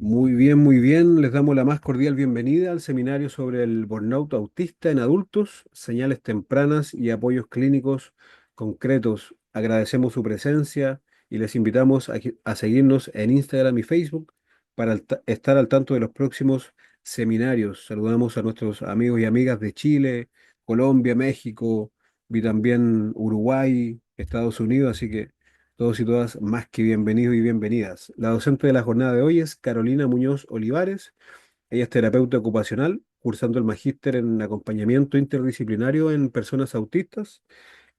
Muy bien, muy bien. Les damos la más cordial bienvenida al seminario sobre el burnout autista en adultos, señales tempranas y apoyos clínicos concretos. Agradecemos su presencia y les invitamos a seguirnos en Instagram y Facebook para estar al tanto de los próximos seminarios. Saludamos a nuestros amigos y amigas de Chile, Colombia, México y también Uruguay, Estados Unidos, así que todos y todas más que bienvenidos y bienvenidas. La docente de la jornada de hoy es Carolina Muñoz Olivares. Ella es terapeuta ocupacional, cursando el magíster en acompañamiento interdisciplinario en personas autistas.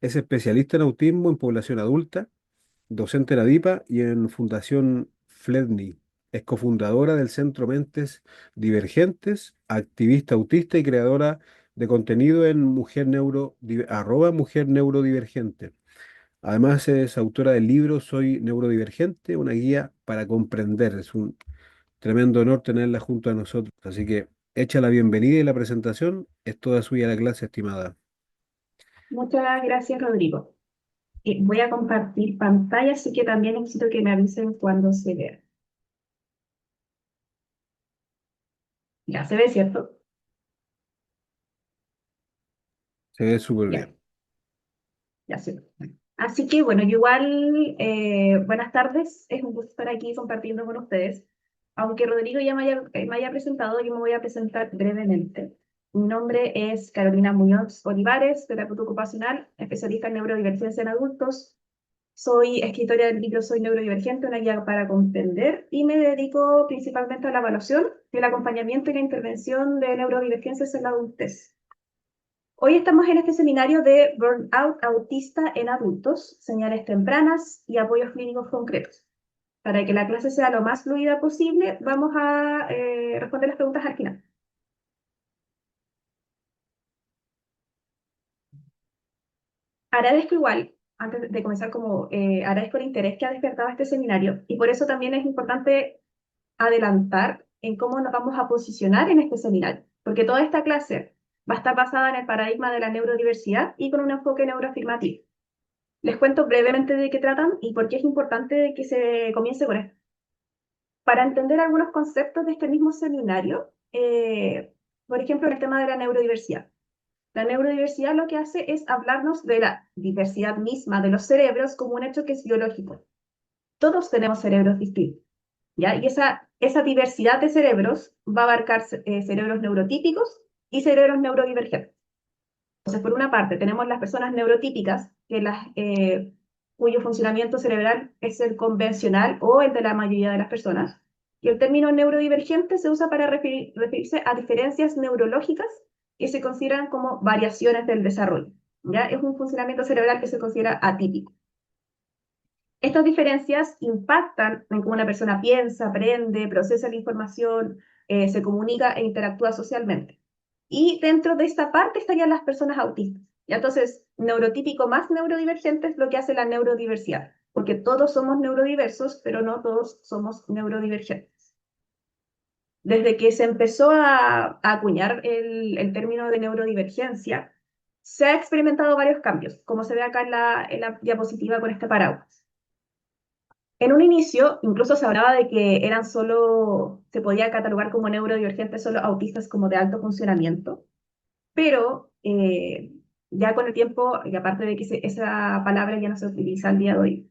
Es especialista en autismo en población adulta, docente en ADIPA y en Fundación FLEDNI. Es cofundadora del Centro Mentes Divergentes, activista autista y creadora de contenido en Mujer Neurodivergente. Además es autora del libro Soy Neurodivergente, una guía para comprender. Es un tremendo honor tenerla junto a nosotros. Así que echa la bienvenida y la presentación. Es toda suya la clase, estimada. Muchas gracias, Rodrigo. Voy a compartir pantalla, así que también necesito que me avisen cuando se vea. Ya se ve, ¿cierto? Se ve súper Ya, bien. ya se ve. Así que bueno, yo igual, buenas tardes, es un gusto estar aquí compartiendo con ustedes. Aunque Rodrigo ya me haya presentado, yo me voy a presentar brevemente. Mi nombre es Carolina Muñoz Olivares, terapeuta ocupacional, especialista en neurodivergencia en adultos. Soy escritora del libro Soy Neurodivergente, una guía para comprender, y me dedico principalmente a la evaluación, el acompañamiento y la intervención de neurodivergencias en la adultez. Hoy estamos en este seminario de Burnout Autista en adultos, señales tempranas y apoyos clínicos concretos. Para que la clase sea lo más fluida posible, vamos a responder las preguntas al final. Agradezco igual, antes de comenzar, agradezco el interés que ha despertado este seminario, y por eso también es importante adelantar en cómo nos vamos a posicionar en este seminario, porque toda esta clase va a estar basada en el paradigma de la neurodiversidad y con un enfoque neuroafirmativo. Les cuento brevemente de qué tratan y por qué es importante que se comience con esto. Para entender algunos conceptos de este mismo seminario, por ejemplo, el tema de la neurodiversidad. La neurodiversidad lo que hace es hablarnos de la diversidad misma de los cerebros como un hecho que es biológico. Todos tenemos cerebros distintos. ¿Ya? Y esa diversidad de cerebros va a abarcar cerebros neurotípicos y cerebros neurodivergentes. Entonces, por una parte, tenemos las personas neurotípicas, cuyo funcionamiento cerebral es el convencional o el de la mayoría de las personas. Y el término neurodivergente se usa para referirse a diferencias neurológicas que se consideran como variaciones del desarrollo. ¿Ya? Es un funcionamiento cerebral que se considera atípico. Estas diferencias impactan en cómo una persona piensa, aprende, procesa la información, se comunica e interactúa socialmente. Y dentro de esta parte estarían las personas autistas. Y entonces, neurotípico más neurodivergente es lo que hace la neurodiversidad, porque todos somos neurodiversos, pero no todos somos neurodivergentes. Desde que se empezó a acuñar el término de neurodivergencia, se ha experimentado varios cambios, como se ve acá en la diapositiva con este paraguas. En un inicio, incluso se hablaba de que se podía catalogar como neurodivergentes solo autistas como de alto funcionamiento, pero ya con el tiempo, y aparte de que esa palabra ya no se utiliza al día de hoy,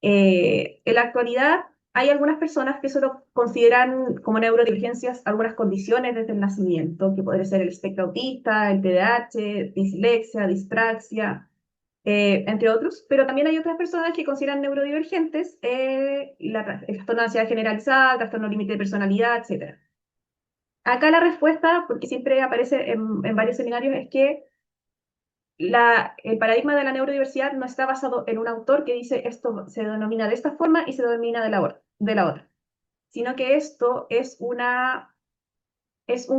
en la actualidad hay algunas personas que solo consideran como neurodivergencias algunas condiciones desde el nacimiento, que podría ser el espectro autista, el TDAH, dislexia, dispraxia, entre otros, pero también hay otras personas que consideran neurodivergentes el trastorno de ansiedad generalizada, el trastorno límite de personalidad, etcétera. Acá la respuesta, porque siempre aparece en varios seminarios, es que el paradigma de la neurodiversidad no está basado en un autor que dice esto se denomina de esta forma y se denomina de la otra, sino que esto es un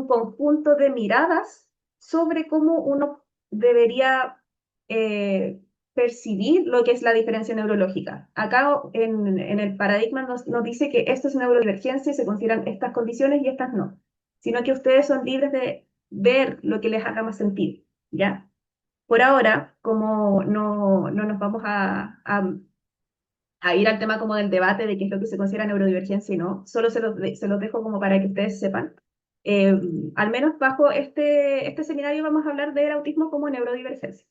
conjunto de miradas sobre cómo uno debería percibir lo que es la diferencia neurológica. Acá en el paradigma nos dice que esto es neurodivergencia y se consideran estas condiciones y estas no, sino que ustedes son libres de ver lo que les haga más sentido, ¿ya? Por ahora, como no nos vamos a ir al tema como del debate de qué es lo que se considera neurodivergencia y no, solo se los dejo como para que ustedes sepan. Eh, Al menos bajo este seminario vamos a hablar del autismo como neurodivergencia.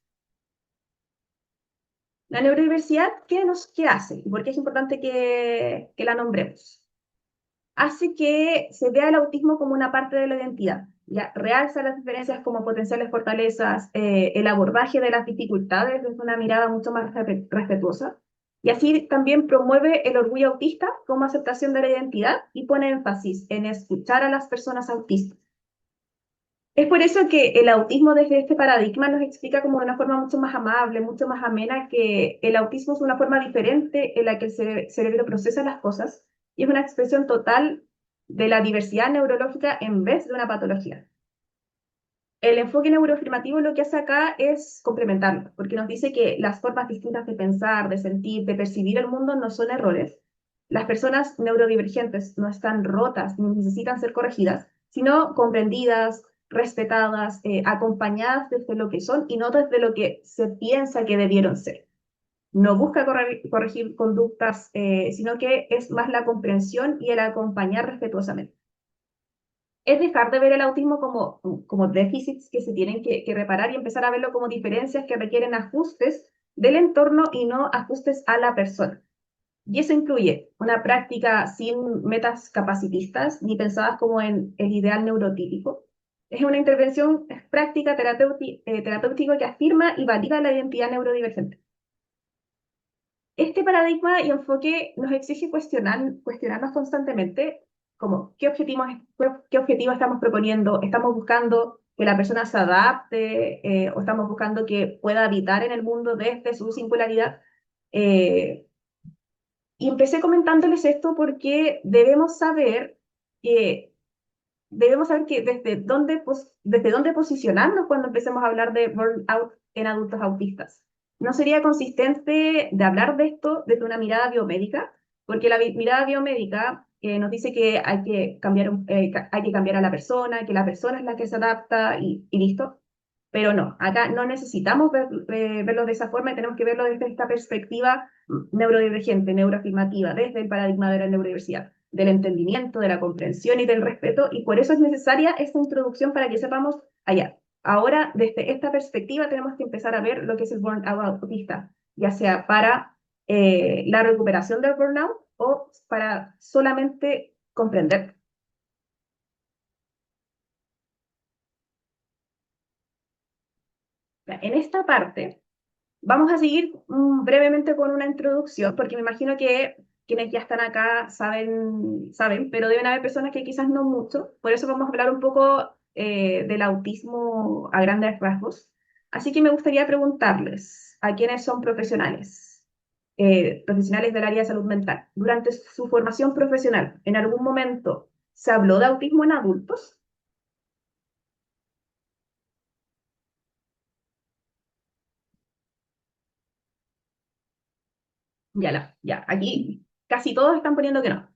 La neurodiversidad, ¿qué hace? ¿Y por qué es importante que la nombremos? Hace que se vea el autismo como una parte de la identidad. Ya, realza las diferencias como potenciales fortalezas, el abordaje de las dificultades desde una mirada mucho más respetuosa. Y así también promueve el orgullo autista como aceptación de la identidad y pone énfasis en escuchar a las personas autistas. Es por eso que el autismo desde este paradigma nos explica como de una forma mucho más amable, mucho más amena, que el autismo es una forma diferente en la que el cerebro procesa las cosas y es una expresión total de la diversidad neurológica en vez de una patología. El enfoque neuroafirmativo lo que hace acá es complementarlo, porque nos dice que las formas distintas de pensar, de sentir, de percibir el mundo no son errores. Las personas neurodivergentes no están rotas ni necesitan ser corregidas, sino comprendidas, respetadas, acompañadas desde lo que son y no desde lo que se piensa que debieron ser. No busca corregir conductas, sino que es más la comprensión y el acompañar respetuosamente. Es dejar de ver el autismo como déficits que se tienen que reparar y empezar a verlo como diferencias que requieren ajustes del entorno y no ajustes a la persona. Y eso incluye una práctica sin metas capacitistas ni pensadas como en el ideal neurotípico. Es una intervención práctica terapéutica que afirma y valida la identidad neurodivergente. Este paradigma y enfoque nos exige cuestionarnos constantemente como qué objetivo estamos proponiendo, estamos buscando que la persona se adapte o estamos buscando que pueda habitar en el mundo desde su singularidad. Eh, y empecé comentándoles esto porque debemos saber que desde dónde posicionarnos cuando empecemos a hablar de burnout en adultos autistas. No sería consistente de hablar de esto desde una mirada biomédica, porque la mirada biomédica nos dice que hay que cambiar a la persona, que la persona es la que se adapta y listo. Pero no, acá no necesitamos verlo de esa forma y tenemos que verlo desde esta perspectiva neurodivergente, neuroafirmativa, desde el paradigma de la neurodiversidad, del entendimiento, de la comprensión y del respeto, y por eso es necesaria esta introducción para que sepamos allá. Ahora, desde esta perspectiva, tenemos que empezar a ver lo que es el burnout autista, ya sea para la recuperación del burnout o para solamente comprender. En esta parte, vamos a seguir brevemente con una introducción, porque me imagino que quienes ya están acá saben, pero deben haber personas que quizás no mucho. Por eso vamos a hablar un poco del autismo a grandes rasgos. Así que me gustaría preguntarles a quienes son profesionales del área de salud mental. Durante su formación profesional, ¿en algún momento se habló de autismo en adultos? Ya, aquí casi todos están poniendo que no.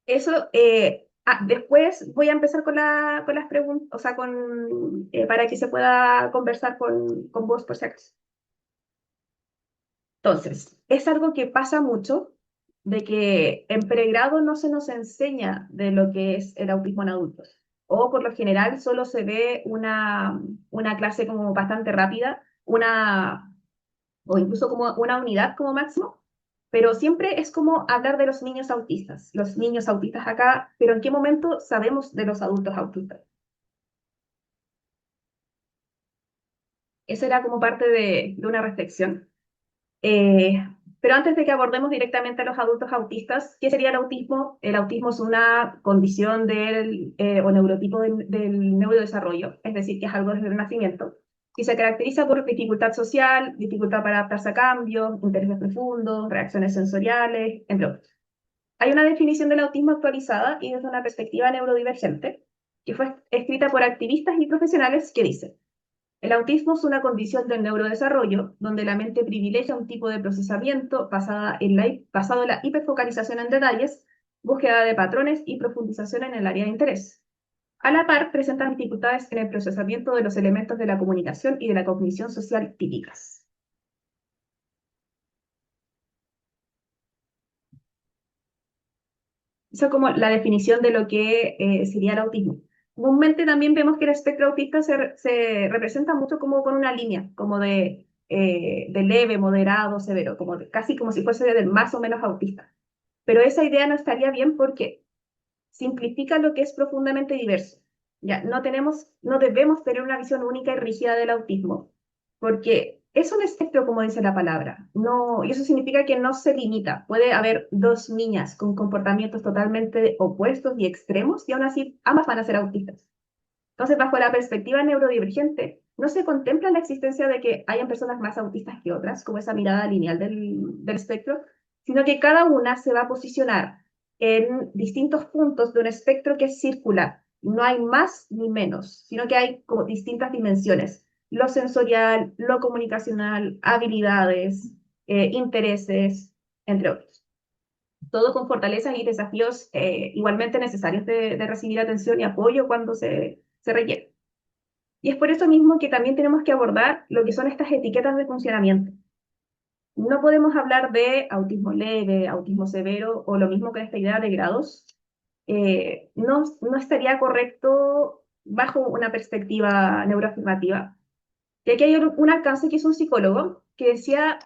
Eso, después voy a empezar con las preguntas, o sea, para que se pueda conversar con vos por si acaso. Entonces, es algo que pasa mucho, de que en pregrado no se nos enseña de lo que es el autismo en adultos. O por lo general solo se ve una clase como bastante rápida, o incluso como una unidad como máximo, pero siempre es como hablar de los niños autistas acá, pero ¿en qué momento sabemos de los adultos autistas? Eso era como parte de una reflexión. Eh, pero antes de que abordemos directamente a los adultos autistas, ¿qué sería el autismo? El autismo es una condición o neurotipo del neurodesarrollo, es decir, que es algo desde el nacimiento, y se caracteriza por dificultad social, dificultad para adaptarse a cambios, intereses profundos, reacciones sensoriales, entre otros. Hay una definición del autismo actualizada y desde una perspectiva neurodivergente, que fue escrita por activistas y profesionales que dice: el autismo es una condición del neurodesarrollo donde la mente privilegia un tipo de procesamiento basado en la hiperfocalización en detalles, búsqueda de patrones y profundización en el área de interés. A la par, presentan dificultades en el procesamiento de los elementos de la comunicación y de la cognición social típicas. Esa es como la definición de lo que sería el autismo. Comúnmente también vemos que el espectro autista se representa mucho como con una línea, como de leve, moderado, severo, casi como si fuese del más o menos autista. Pero esa idea no estaría bien porque simplifica lo que es profundamente diverso. Ya, no debemos tener una visión única y rígida del autismo, porque es un espectro, como dice la palabra, no, y eso significa que no se limita. Puede haber dos niñas con comportamientos totalmente opuestos y extremos, y aún así ambas van a ser autistas. Entonces, bajo la perspectiva neurodivergente, no se contempla la existencia de que hayan personas más autistas que otras, como esa mirada lineal del espectro, sino que cada una se va a posicionar en distintos puntos de un espectro que es circular. No hay más ni menos, sino que hay como distintas dimensiones. Lo sensorial, lo comunicacional, habilidades, intereses, entre otros. Todo con fortalezas y desafíos igualmente necesarios de recibir atención y apoyo cuando se requiere. Y es por eso mismo que también tenemos que abordar lo que son estas etiquetas de funcionamiento. No podemos hablar de autismo leve, autismo severo o lo mismo con esta idea de grados. No estaría correcto bajo una perspectiva neuroafirmativa. Y aquí hay un alcance que es un psicólogo que decía,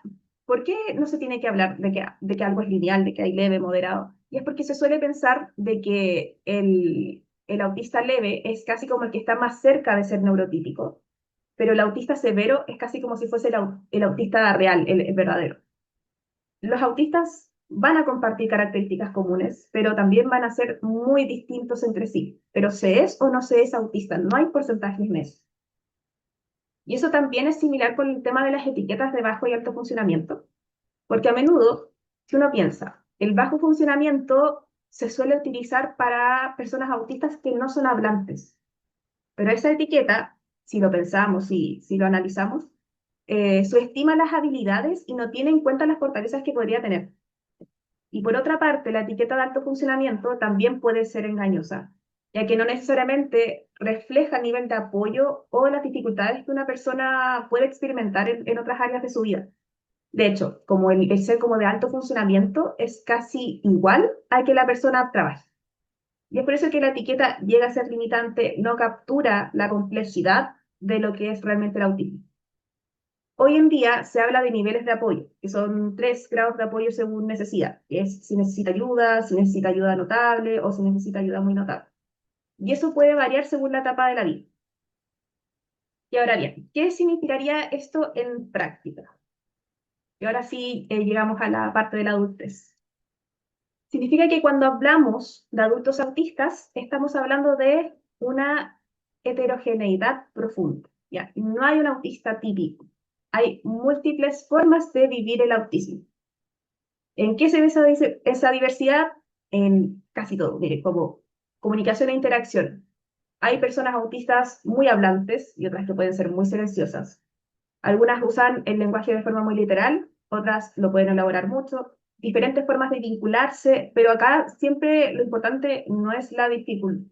¿por qué no se tiene que hablar de que algo es lineal, de que hay leve, moderado? Y es porque se suele pensar de que el autista leve es casi como el que está más cerca de ser neurotípico, pero el autista severo es casi como si fuese el autista real, el verdadero. Los autistas van a compartir características comunes, pero también van a ser muy distintos entre sí. Pero se es o no se es autista, no hay porcentajes en eso. Y eso también es similar con el tema de las etiquetas de bajo y alto funcionamiento, porque a menudo, si uno piensa, el bajo funcionamiento se suele utilizar para personas autistas que no son hablantes, pero esa etiqueta, si lo pensamos y si lo analizamos, subestima las habilidades y no tiene en cuenta las fortalezas que podría tener. Y por otra parte, la etiqueta de alto funcionamiento también puede ser engañosa, ya que no necesariamente refleja el nivel de apoyo o las dificultades que una persona puede experimentar en otras áreas de su vida. De hecho, como el ser como de alto funcionamiento es casi igual a que la persona trabaje. Y es por eso que la etiqueta llega a ser limitante, no captura la complejidad de lo que es realmente el autismo. Hoy en día se habla de niveles de apoyo, que son 3 grados de apoyo según necesidad, que es si necesita ayuda notable o si necesita ayuda muy notable. Y eso puede variar según la etapa de la vida. Y ahora bien, ¿qué significaría esto en práctica? Y ahora sí llegamos a la parte de la adultez. Significa que cuando hablamos de adultos autistas, estamos hablando de una heterogeneidad profunda. ¿Ya? No hay un autista típico. Hay múltiples formas de vivir el autismo. ¿En qué se ve esa diversidad? En casi todo. Mire, como comunicación e interacción. Hay personas autistas muy hablantes y otras que pueden ser muy silenciosas. Algunas usan el lenguaje de forma muy literal, otras lo pueden elaborar mucho, diferentes formas de vincularse, pero acá siempre lo importante no es la dificultad,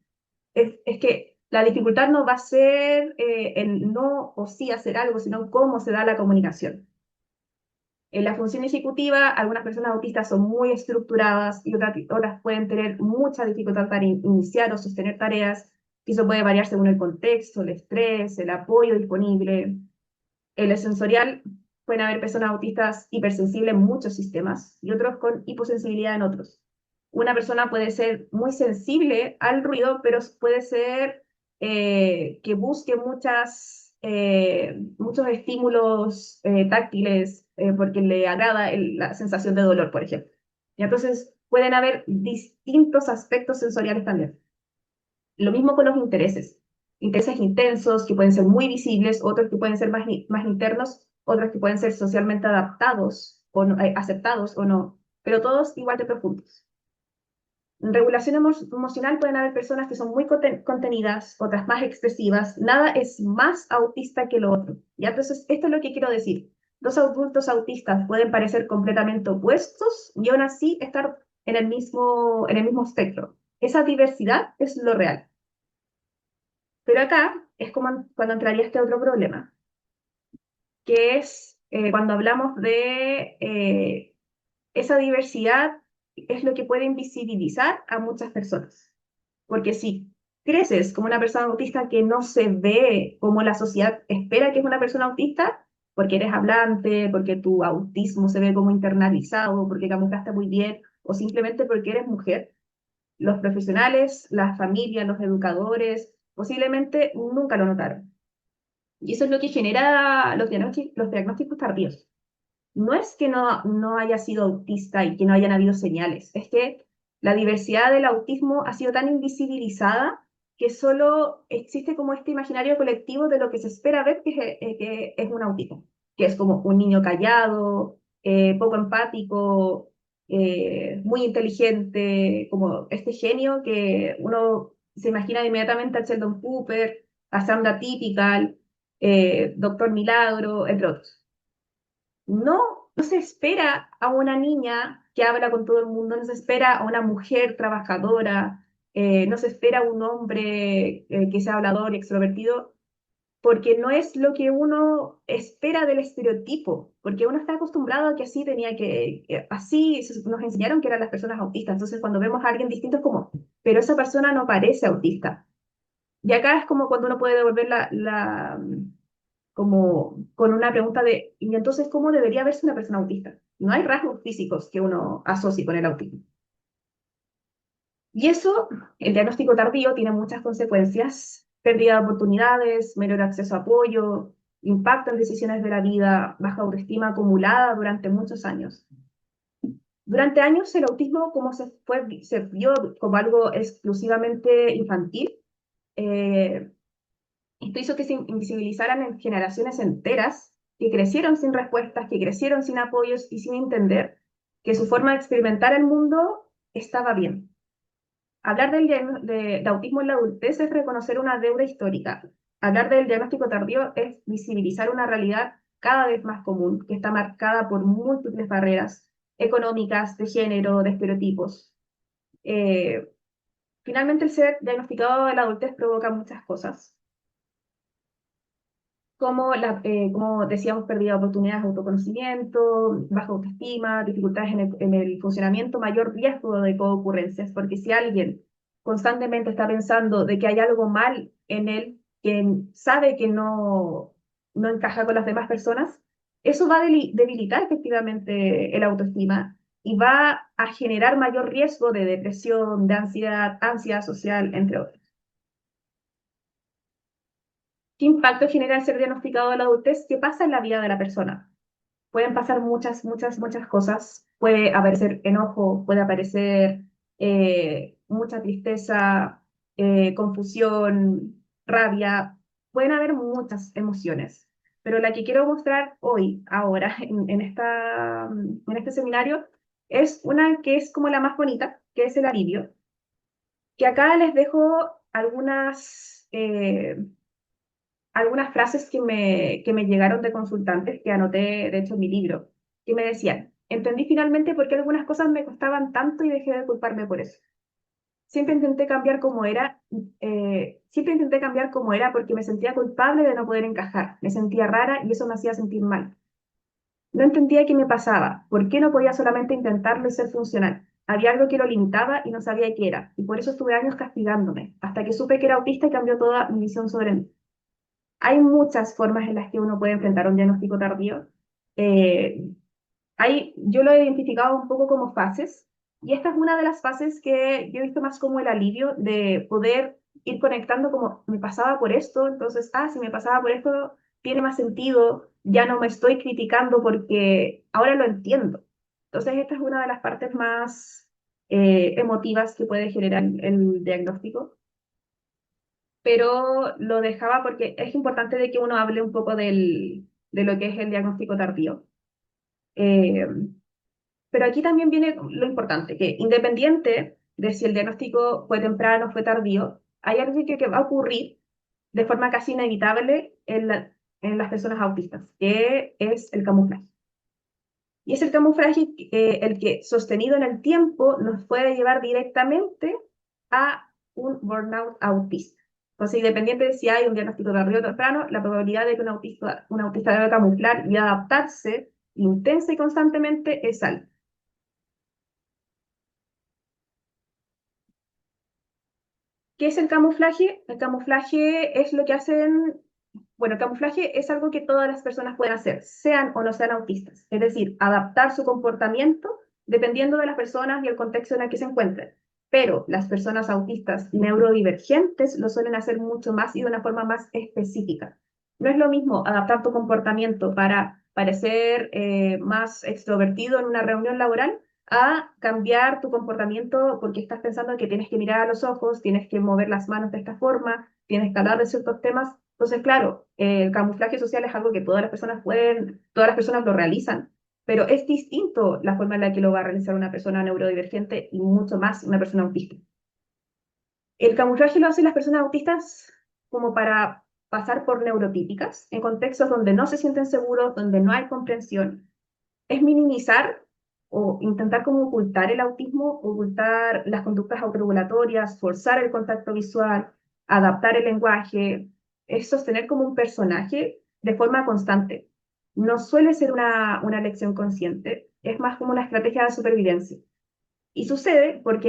es que la dificultad no va a ser el no o sí hacer algo, sino cómo se da la comunicación. En la función ejecutiva, algunas personas autistas son muy estructuradas y otras pueden tener mucha dificultad para iniciar o sostener tareas, y eso puede variar según el contexto, el estrés, el apoyo disponible. En el sensorial pueden haber personas autistas hipersensibles en muchos sistemas y otros con hiposensibilidad en otros. Una persona puede ser muy sensible al ruido, pero puede ser que busque muchos estímulos táctiles porque le agrada la sensación de dolor, por ejemplo. Y entonces pueden haber distintos aspectos sensoriales también. Lo mismo con los intereses. Intereses intensos que pueden ser muy visibles, otros que pueden ser más internos, otros que pueden ser socialmente adaptados o aceptados o no, pero todos igual de profundos. En regulación emocional pueden haber personas que son muy contenidas, otras más expresivas. Nada es más autista que lo otro. ¿Ya? Entonces, esto es lo que quiero decir. Dos adultos autistas pueden parecer completamente opuestos y aún así estar en el mismo espectro. Esa diversidad es lo real. Pero acá es como cuando entraría este otro problema, que es cuando hablamos de esa diversidad es lo que puede invisibilizar a muchas personas. Porque si creces como una persona autista que no se ve como la sociedad espera que es una persona autista, porque eres hablante, porque tu autismo se ve como internalizado, porque camuflaste muy bien, o simplemente porque eres mujer, los profesionales, las familias, los educadores, posiblemente nunca lo notaron. Y eso es lo que genera los diagnósticos tardíos. No es que no haya sido autista y que no hayan habido señales, es que la diversidad del autismo ha sido tan invisibilizada que solo existe como este imaginario colectivo de lo que se espera ver que es un autista, que es como un niño callado, poco empático, muy inteligente, como este genio que uno se imagina inmediatamente a Sheldon Cooper, a Sam the Typical, Doctor Milagro, entre otros. No se espera a una niña que habla con todo el mundo, no se espera a una mujer trabajadora, no se espera a un hombre que sea hablador y extrovertido, porque no es lo que uno espera del estereotipo, porque uno está acostumbrado a que así nos enseñaron que eran las personas autistas. Entonces, cuando vemos a alguien distinto es como, pero esa persona no parece autista. Y acá es como cuando uno puede devolver como con una pregunta de, ¿y entonces cómo debería verse una persona autista? No hay rasgos físicos que uno asocie con el autismo. Y eso, el diagnóstico tardío tiene muchas consecuencias, pérdida de oportunidades, menor acceso a apoyo, impacto en decisiones de la vida, baja autoestima acumulada durante muchos años. Durante años el autismo como se vio como algo exclusivamente infantil, eh, esto hizo que se invisibilizaran en generaciones enteras que crecieron sin respuestas, que crecieron sin apoyos y sin entender que su forma de experimentar el mundo estaba bien. Hablar de autismo en la adultez es reconocer una deuda histórica. Hablar del diagnóstico tardío es visibilizar una realidad cada vez más común, que está marcada por múltiples barreras económicas, de género, de estereotipos. Eh, Finalmente, el ser diagnosticado en la adultez provoca muchas cosas como decíamos, pérdida de oportunidades de autoconocimiento, baja autoestima, dificultades en el funcionamiento, mayor riesgo de co-ocurrencias, porque si alguien constantemente está pensando de que hay algo mal en él, que sabe que no encaja con las demás personas, eso va a debilitar efectivamente el autoestima y va a generar mayor riesgo de depresión, de ansiedad, ansiedad social, entre otros. ¿Qué impacto genera el ser diagnosticado de la adultez? ¿Qué pasa en la vida de la persona? Pueden pasar muchas cosas. Puede aparecer enojo, puede aparecer mucha tristeza, confusión, rabia. Pueden haber muchas emociones. Pero la que quiero mostrar hoy, ahora, en este seminario, es una que es como la más bonita, que es el alivio. Que acá les dejo algunas frases que me llegaron de consultantes, que anoté, de hecho, en mi libro, que me decían, entendí finalmente por qué algunas cosas me costaban tanto y dejé de culparme por eso. Siempre intenté cambiar como era porque me sentía culpable de no poder encajar, me sentía rara y eso me hacía sentir mal. No entendía qué me pasaba, por qué no podía solamente intentarlo y ser funcional. Había algo que lo limitaba y no sabía qué era, y por eso estuve años castigándome, hasta que supe que era autista y cambió toda mi visión sobre mí. Hay muchas formas en las que uno puede enfrentar un diagnóstico tardío. Eh, yo lo he identificado un poco como fases, y esta es una de las fases que yo he visto más como el alivio de poder ir conectando como me pasaba por esto, entonces, si me pasaba por esto, tiene más sentido, ya no me estoy criticando porque ahora lo entiendo. Entonces, esta es una de las partes más emotivas que puede generar el diagnóstico, pero lo dejaba porque es importante de que uno hable un poco de lo que es el diagnóstico tardío. Eh, pero aquí también viene lo importante, que independiente de si el diagnóstico fue temprano o fue tardío, hay algo que va a ocurrir de forma casi inevitable en las personas autistas, que es el camuflaje. Y es el camuflaje el que, sostenido en el tiempo, nos puede llevar directamente a un burnout autista. Entonces, independiente de si hay un diagnóstico tardío o temprano, la probabilidad de que un autista debe camuflar y adaptarse intensa y constantemente es alta. ¿Qué es el camuflaje? El camuflaje es lo que hacen, bueno, el camuflaje es algo que todas las personas pueden hacer, sean o no sean autistas. Es decir, adaptar su comportamiento dependiendo de las personas y el contexto en el que se encuentren. Pero las personas autistas neurodivergentes lo suelen hacer mucho más y de una forma más específica. No es lo mismo adaptar tu comportamiento para parecer más extrovertido en una reunión laboral a cambiar tu comportamiento porque estás pensando que tienes que mirar a los ojos, tienes que mover las manos de esta forma, tienes que hablar de ciertos temas. Entonces, claro, el camuflaje social es algo que todas las personas pueden, todas las personas lo realizan, pero es distinto la forma en la que lo va a realizar una persona neurodivergente y mucho más una persona autista. El camuflaje lo hacen las personas autistas como para pasar por neurotípicas en contextos donde no se sienten seguros, donde no hay comprensión, es minimizar o intentar como ocultar el autismo, ocultar las conductas autorregulatorias, forzar el contacto visual, adaptar el lenguaje, es sostener como un personaje de forma constante. No suele ser una lección consciente, es más como una estrategia de supervivencia. Y sucede porque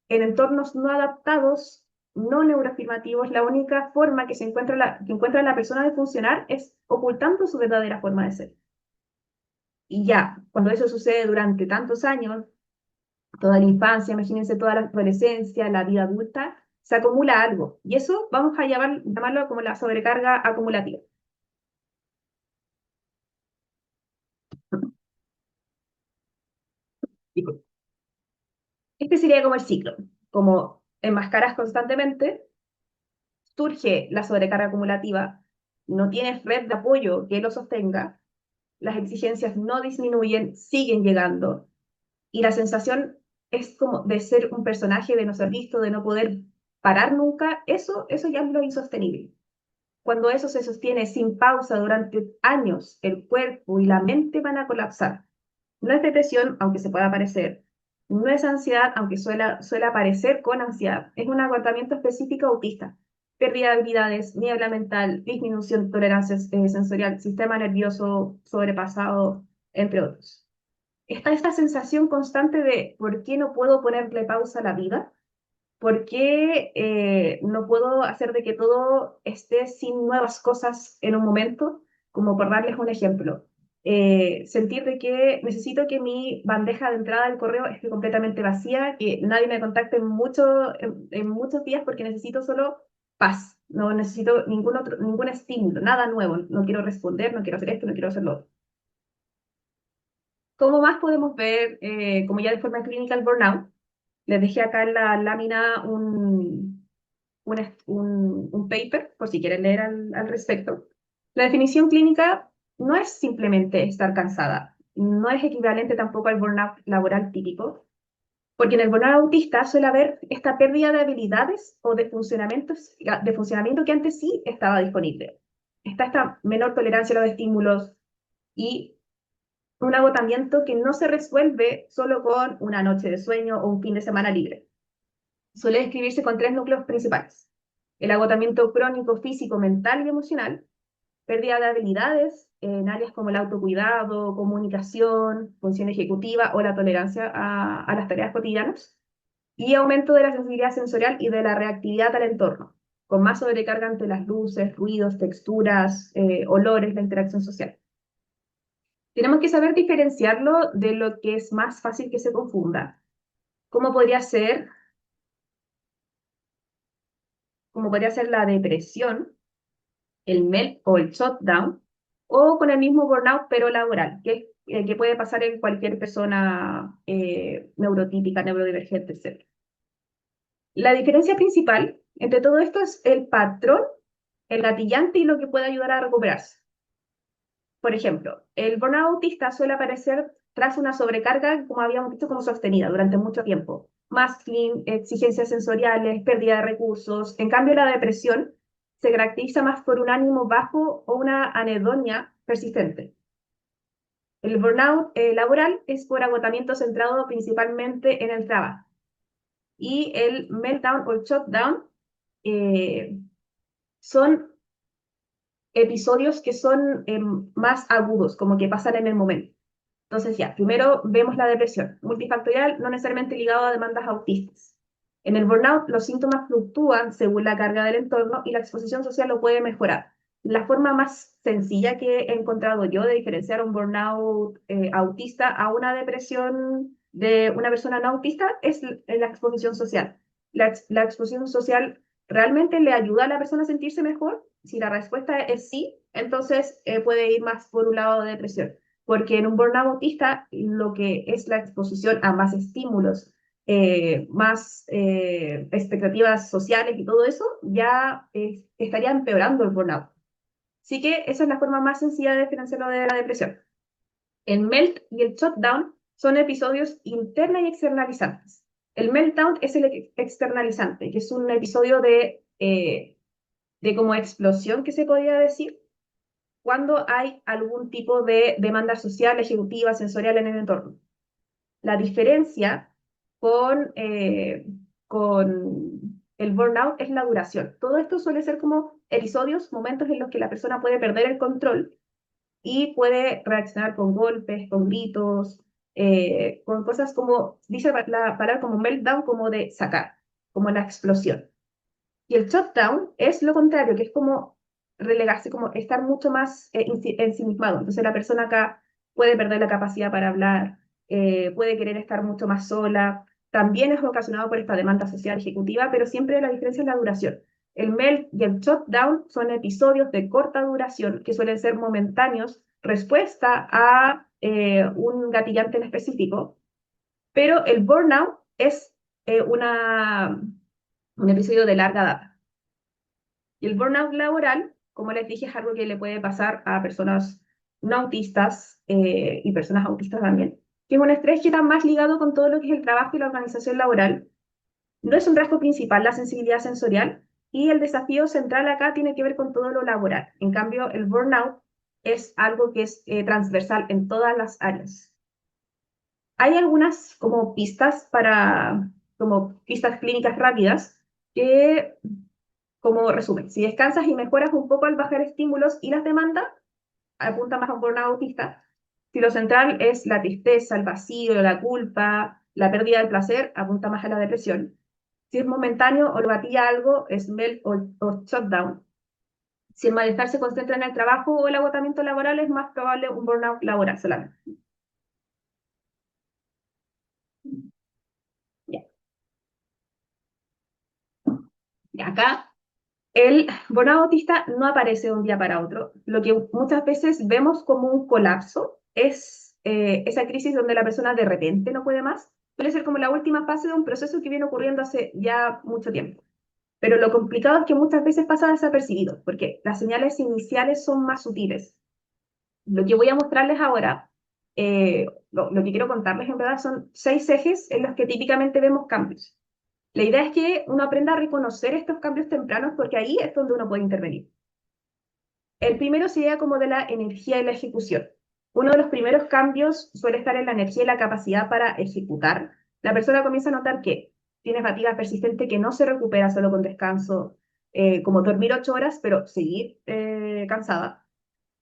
en entornos no adaptados, no neuroafirmativos, la única forma que encuentra la persona de funcionar es ocultando su verdadera forma de ser. Y ya, cuando eso sucede durante tantos años, toda la infancia, imagínense toda la adolescencia, la vida adulta, se acumula algo. Y eso vamos a llamarlo como la sobrecarga acumulativa. Este sería como el ciclo. Como enmascaras constantemente, surge la sobrecarga acumulativa, no tienes red de apoyo que lo sostenga, las exigencias no disminuyen, siguen llegando, y la sensación es como de ser un personaje, de no ser visto, de no poder parar nunca, eso ya es lo insostenible. Cuando eso se sostiene sin pausa durante años, el cuerpo y la mente van a colapsar. No es depresión, aunque se pueda parecer. No es ansiedad, aunque suele aparecer con ansiedad. Es un agotamiento específico autista. Pérdida de habilidades, niebla mental, disminución de tolerancia sensorial, sistema nervioso sobrepasado, entre otros. Está esta sensación constante de ¿por qué no puedo ponerle pausa a la vida? ¿Por qué no puedo hacer de que todo esté sin nuevas cosas en un momento? Como por darles un ejemplo. Sentir de que necesito que mi bandeja de entrada del correo esté completamente vacía, que nadie me contacte en muchos días porque necesito solo paz. No necesito ningún estímulo, nada nuevo. No quiero responder, no quiero hacer esto, no quiero hacer lo otro. ¿Cómo más podemos ver, como ya de forma clínica, el burnout? Les dejé acá en la lámina un paper, por si quieren leer al respecto. La definición clínica no es simplemente estar cansada, no es equivalente tampoco al burnout laboral típico, porque en el burnout autista suele haber esta pérdida de habilidades o de funcionamiento que antes sí estaba disponible. Está esta menor tolerancia a los estímulos y un agotamiento que no se resuelve solo con una noche de sueño o un fin de semana libre. Suele describirse con tres núcleos principales: el agotamiento crónico físico, mental y emocional, pérdida de habilidades en áreas como el autocuidado, comunicación, función ejecutiva o la tolerancia a las tareas cotidianas, y aumento de la sensibilidad sensorial y de la reactividad al entorno, con más sobrecarga ante las luces, ruidos, texturas, olores, la interacción social. Tenemos que saber diferenciarlo de lo que es más fácil que se confunda, como podría ser, como podría ser la depresión, el MELT o el shutdown, o con el mismo burnout pero laboral, que puede pasar en cualquier persona neurotípica, neurodivergente, etc. La diferencia principal entre todo esto es el patrón, el gatillante y lo que puede ayudar a recuperarse. Por ejemplo, el burnout autista suele aparecer tras una sobrecarga, como habíamos dicho, como sostenida durante mucho tiempo. Masking, exigencias sensoriales, pérdida de recursos. En cambio, la depresión se caracteriza más por un ánimo bajo o una anedonia persistente. El burnout laboral es por agotamiento centrado principalmente en el trabajo. Y el meltdown o el shutdown eh, son episodios que son más agudos, como que pasan en el momento. Entonces ya, primero vemos la depresión multifactorial, no necesariamente ligado a demandas autistas. En el burnout, los síntomas fluctúan según la carga del entorno y la exposición social lo puede mejorar. La forma más sencilla que he encontrado yo de diferenciar un burnout autista a una depresión de una persona no autista es la exposición social. La exposición social realmente le ayuda a la persona a sentirse mejor. Si la respuesta es sí, entonces puede ir más por un lado de depresión. Porque en un burnout autista, lo que es la exposición a más estímulos, más expectativas sociales y todo eso, ya estaría empeorando el burnout. Así que esa es la forma más sencilla de diferenciarlo de la depresión. El melt y el shutdown son episodios interna y externalizantes. El meltdown es el externalizante, que es un episodio de como explosión que se podría decir cuando hay algún tipo de demanda social, ejecutiva, sensorial en el entorno. La diferencia con el burnout es la duración. Todo esto suele ser como episodios, momentos en los que la persona puede perder el control y puede reaccionar con golpes, con gritos, con cosas como, dice la palabra como meltdown, como de sacar, como la explosión. Y el shutdown es lo contrario, que es como relegarse, como estar mucho más ensimismado. Entonces la persona acá puede perder la capacidad para hablar, puede querer estar mucho más sola. También es ocasionado por esta demanda social ejecutiva, pero siempre la diferencia es la duración. El melt y el shutdown son episodios de corta duración que suelen ser momentáneos, respuesta a un gatillante en específico, pero el burnout es un episodio de larga data. Y el burnout laboral, como les dije, es algo que le puede pasar a personas no autistas y personas autistas también, que es un estrés que está más ligado con todo lo que es el trabajo y la organización laboral. No es un rasgo principal la sensibilidad sensorial y el desafío central acá tiene que ver con todo lo laboral. En cambio, el burnout es algo que es transversal en todas las áreas. Hay algunas como pistas como pistas clínicas rápidas que como resumen, si descansas y mejoras un poco al bajar estímulos y las demandas, apunta más a un burnout autista. Si lo central es la tristeza, el vacío, la culpa, la pérdida del placer, apunta más a la depresión. Si es momentáneo o lo gatilla algo, es melt o shutdown. Si el malestar se concentra en el trabajo o el agotamiento laboral, es más probable un burnout laboral solamente. Ya. Y acá el burnout autista no aparece de un día para otro. Lo que muchas veces vemos como un colapso es esa crisis donde la persona de repente no puede más. Suele ser como la última fase de un proceso que viene ocurriendo hace ya mucho tiempo. Pero lo complicado es que muchas veces pasa desapercibido, porque las señales iniciales son más sutiles. Lo que voy a mostrarles ahora, lo que quiero contarles en verdad son 6 ejes en los que típicamente vemos cambios. La idea es que uno aprenda a reconocer estos cambios tempranos porque ahí es donde uno puede intervenir. El primero sería como de la energía y la ejecución. Uno de los primeros cambios suele estar en la energía y la capacidad para ejecutar. La persona comienza a notar que tiene fatiga persistente que no se recupera solo con descanso, como dormir 8 horas, pero seguir cansada.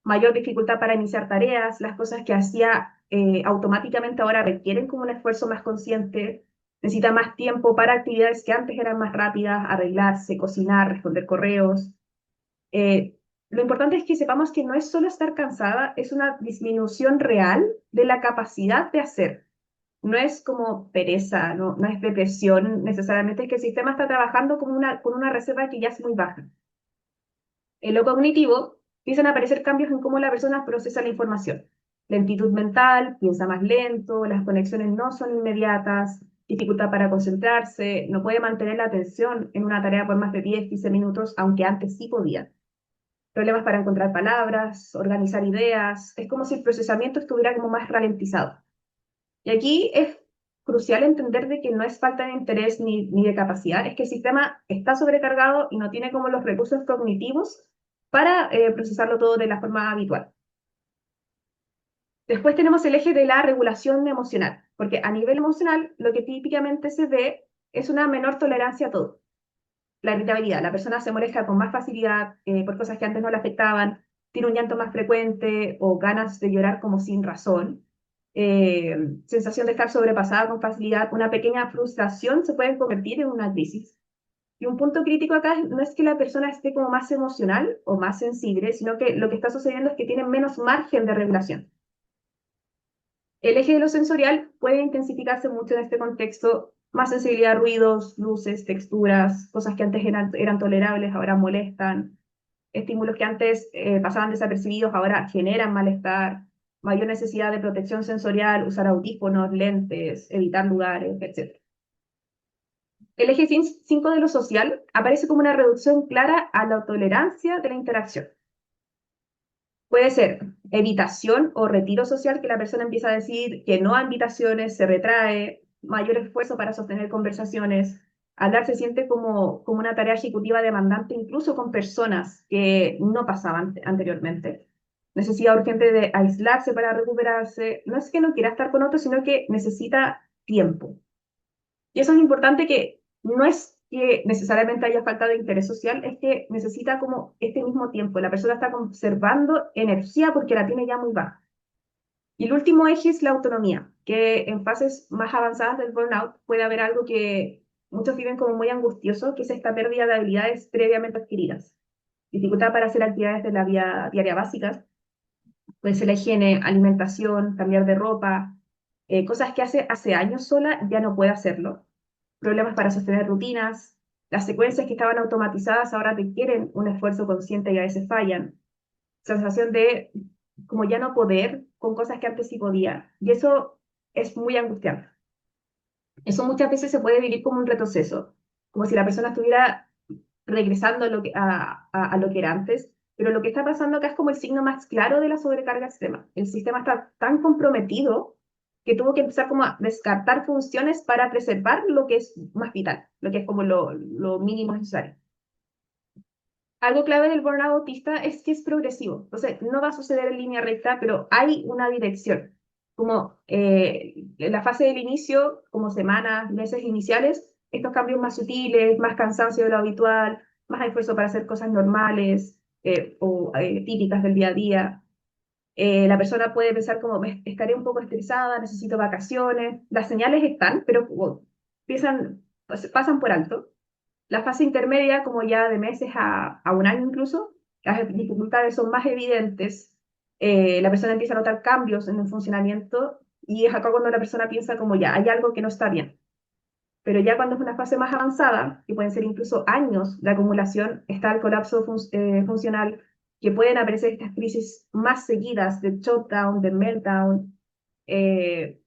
Mayor dificultad para iniciar tareas, las cosas que hacía automáticamente ahora requieren como un esfuerzo más consciente, necesita más tiempo para actividades que antes eran más rápidas, arreglarse, cocinar, responder correos. Eh, lo importante es que sepamos que no es solo estar cansada, es una disminución real de la capacidad de hacer. No es como pereza, no es depresión necesariamente, es que el sistema está trabajando con una reserva que ya es muy baja. En lo cognitivo, empiezan a aparecer cambios en cómo la persona procesa la información. Lentitud mental, piensa más lento, las conexiones no son inmediatas, dificultad para concentrarse, no puede mantener la atención en una tarea por más de 10-15 minutos, aunque antes sí podía. Problemas para encontrar palabras, organizar ideas, es como si el procesamiento estuviera como más ralentizado. Y aquí es crucial entender de que no es falta de interés ni de capacidad, es que el sistema está sobrecargado y no tiene como los recursos cognitivos para procesarlo todo de la forma habitual. Después tenemos el eje de la regulación emocional, porque a nivel emocional lo que típicamente se ve es una menor tolerancia a todo. La irritabilidad, la persona se molesta con más facilidad por cosas que antes no le afectaban, tiene un llanto más frecuente o ganas de llorar como sin razón. sensación de estar sobrepasada con facilidad, una pequeña frustración se puede convertir en una crisis. Y un punto crítico acá no es que la persona esté como más emocional o más sensible, sino que lo que está sucediendo es que tiene menos margen de regulación. El eje de lo sensorial puede intensificarse mucho en este contexto, más sensibilidad a ruidos, luces, texturas, cosas que antes eran tolerables, ahora molestan, estímulos que antes pasaban desapercibidos, ahora generan malestar, mayor necesidad de protección sensorial, usar audífonos, lentes, evitar lugares, etc. El eje 5 de lo social aparece como una reducción clara a la tolerancia de la interacción. Puede ser evitación o retiro social, que la persona empieza a decir que no a invitaciones, se retrae, mayor esfuerzo para sostener conversaciones. Hablar se siente como una tarea ejecutiva demandante, incluso con personas que no pasaban anteriormente. Necesidad urgente de aislarse para recuperarse. No es que no quiera estar con otros, sino que necesita tiempo. Y eso es importante, que no es que necesariamente haya falta de interés social, es que necesita como este mismo tiempo. La persona está conservando energía porque la tiene ya muy baja. Y el último eje es la autonomía, que en fases más avanzadas del burnout puede haber algo que muchos viven como muy angustioso, que es esta pérdida de habilidades previamente adquiridas. Dificultad para hacer actividades de la vida diaria básicas, puede ser la higiene, alimentación, cambiar de ropa, cosas que hace años sola ya no puede hacerlo, problemas para sostener rutinas, las secuencias que estaban automatizadas ahora requieren un esfuerzo consciente y a veces fallan, sensación de como ya no poder con cosas que antes sí podía, y eso es muy angustiante. Eso muchas veces se puede vivir como un retroceso, como si la persona estuviera regresando a lo que era antes, pero lo que está pasando acá es como el signo más claro de la sobrecarga extrema. El sistema está tan comprometido que tuvo que empezar como a descartar funciones para preservar lo que es más vital, lo que es como lo mínimo necesario. Algo clave del burnout autista es que es progresivo. Entonces, no va a suceder en línea recta, pero hay una dirección. Como en la fase del inicio, como semanas, meses iniciales, estos cambios más sutiles, más cansancio de lo habitual, más esfuerzo para hacer cosas normales o típicas del día a día. La persona puede pensar como, estaré un poco estresada, necesito vacaciones". Las señales están, pero pasan por alto. La fase intermedia, como ya de meses a un año incluso, las dificultades son más evidentes, la persona empieza a notar cambios en el funcionamiento y es acá cuando la persona piensa como ya hay algo que no está bien. Pero ya cuando es una fase más avanzada, que pueden ser incluso años de acumulación, está el colapso funcional, que pueden aparecer estas crisis más seguidas de shutdown, de meltdown. eh,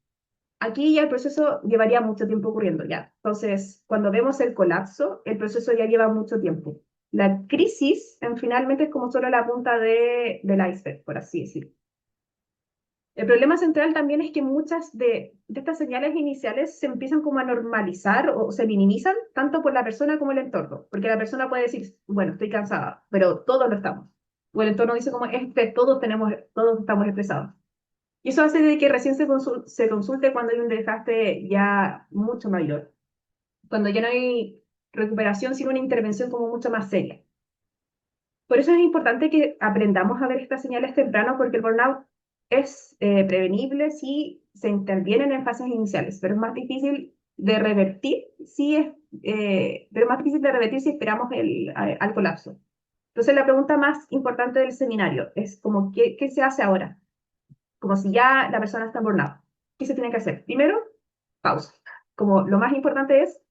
Aquí ya el proceso llevaría mucho tiempo ocurriendo ya. Entonces, cuando vemos el colapso, el proceso ya lleva mucho tiempo. La crisis, finalmente, es como solo la punta del iceberg, por así decirlo. El problema central también es que muchas de estas señales iniciales se empiezan como a normalizar o se minimizan tanto por la persona como el entorno, porque la persona puede decir, bueno, estoy cansada, pero todos lo estamos. O el entorno dice como, todos estamos estresados. Y eso hace de que recién se consulte cuando hay un desgaste ya mucho mayor, cuando ya no hay recuperación, sino una intervención como mucho más seria. Por eso es importante que aprendamos a ver estas señales temprano, porque el burnout es prevenible si se intervienen en fases iniciales, pero es más difícil de revertir si esperamos al colapso. Entonces, la pregunta más importante del seminario es como, ¿qué se hace ahora? Como si ya la persona está en burnout. ¿Qué se tiene que hacer? Primero, pausa. Como lo más importante es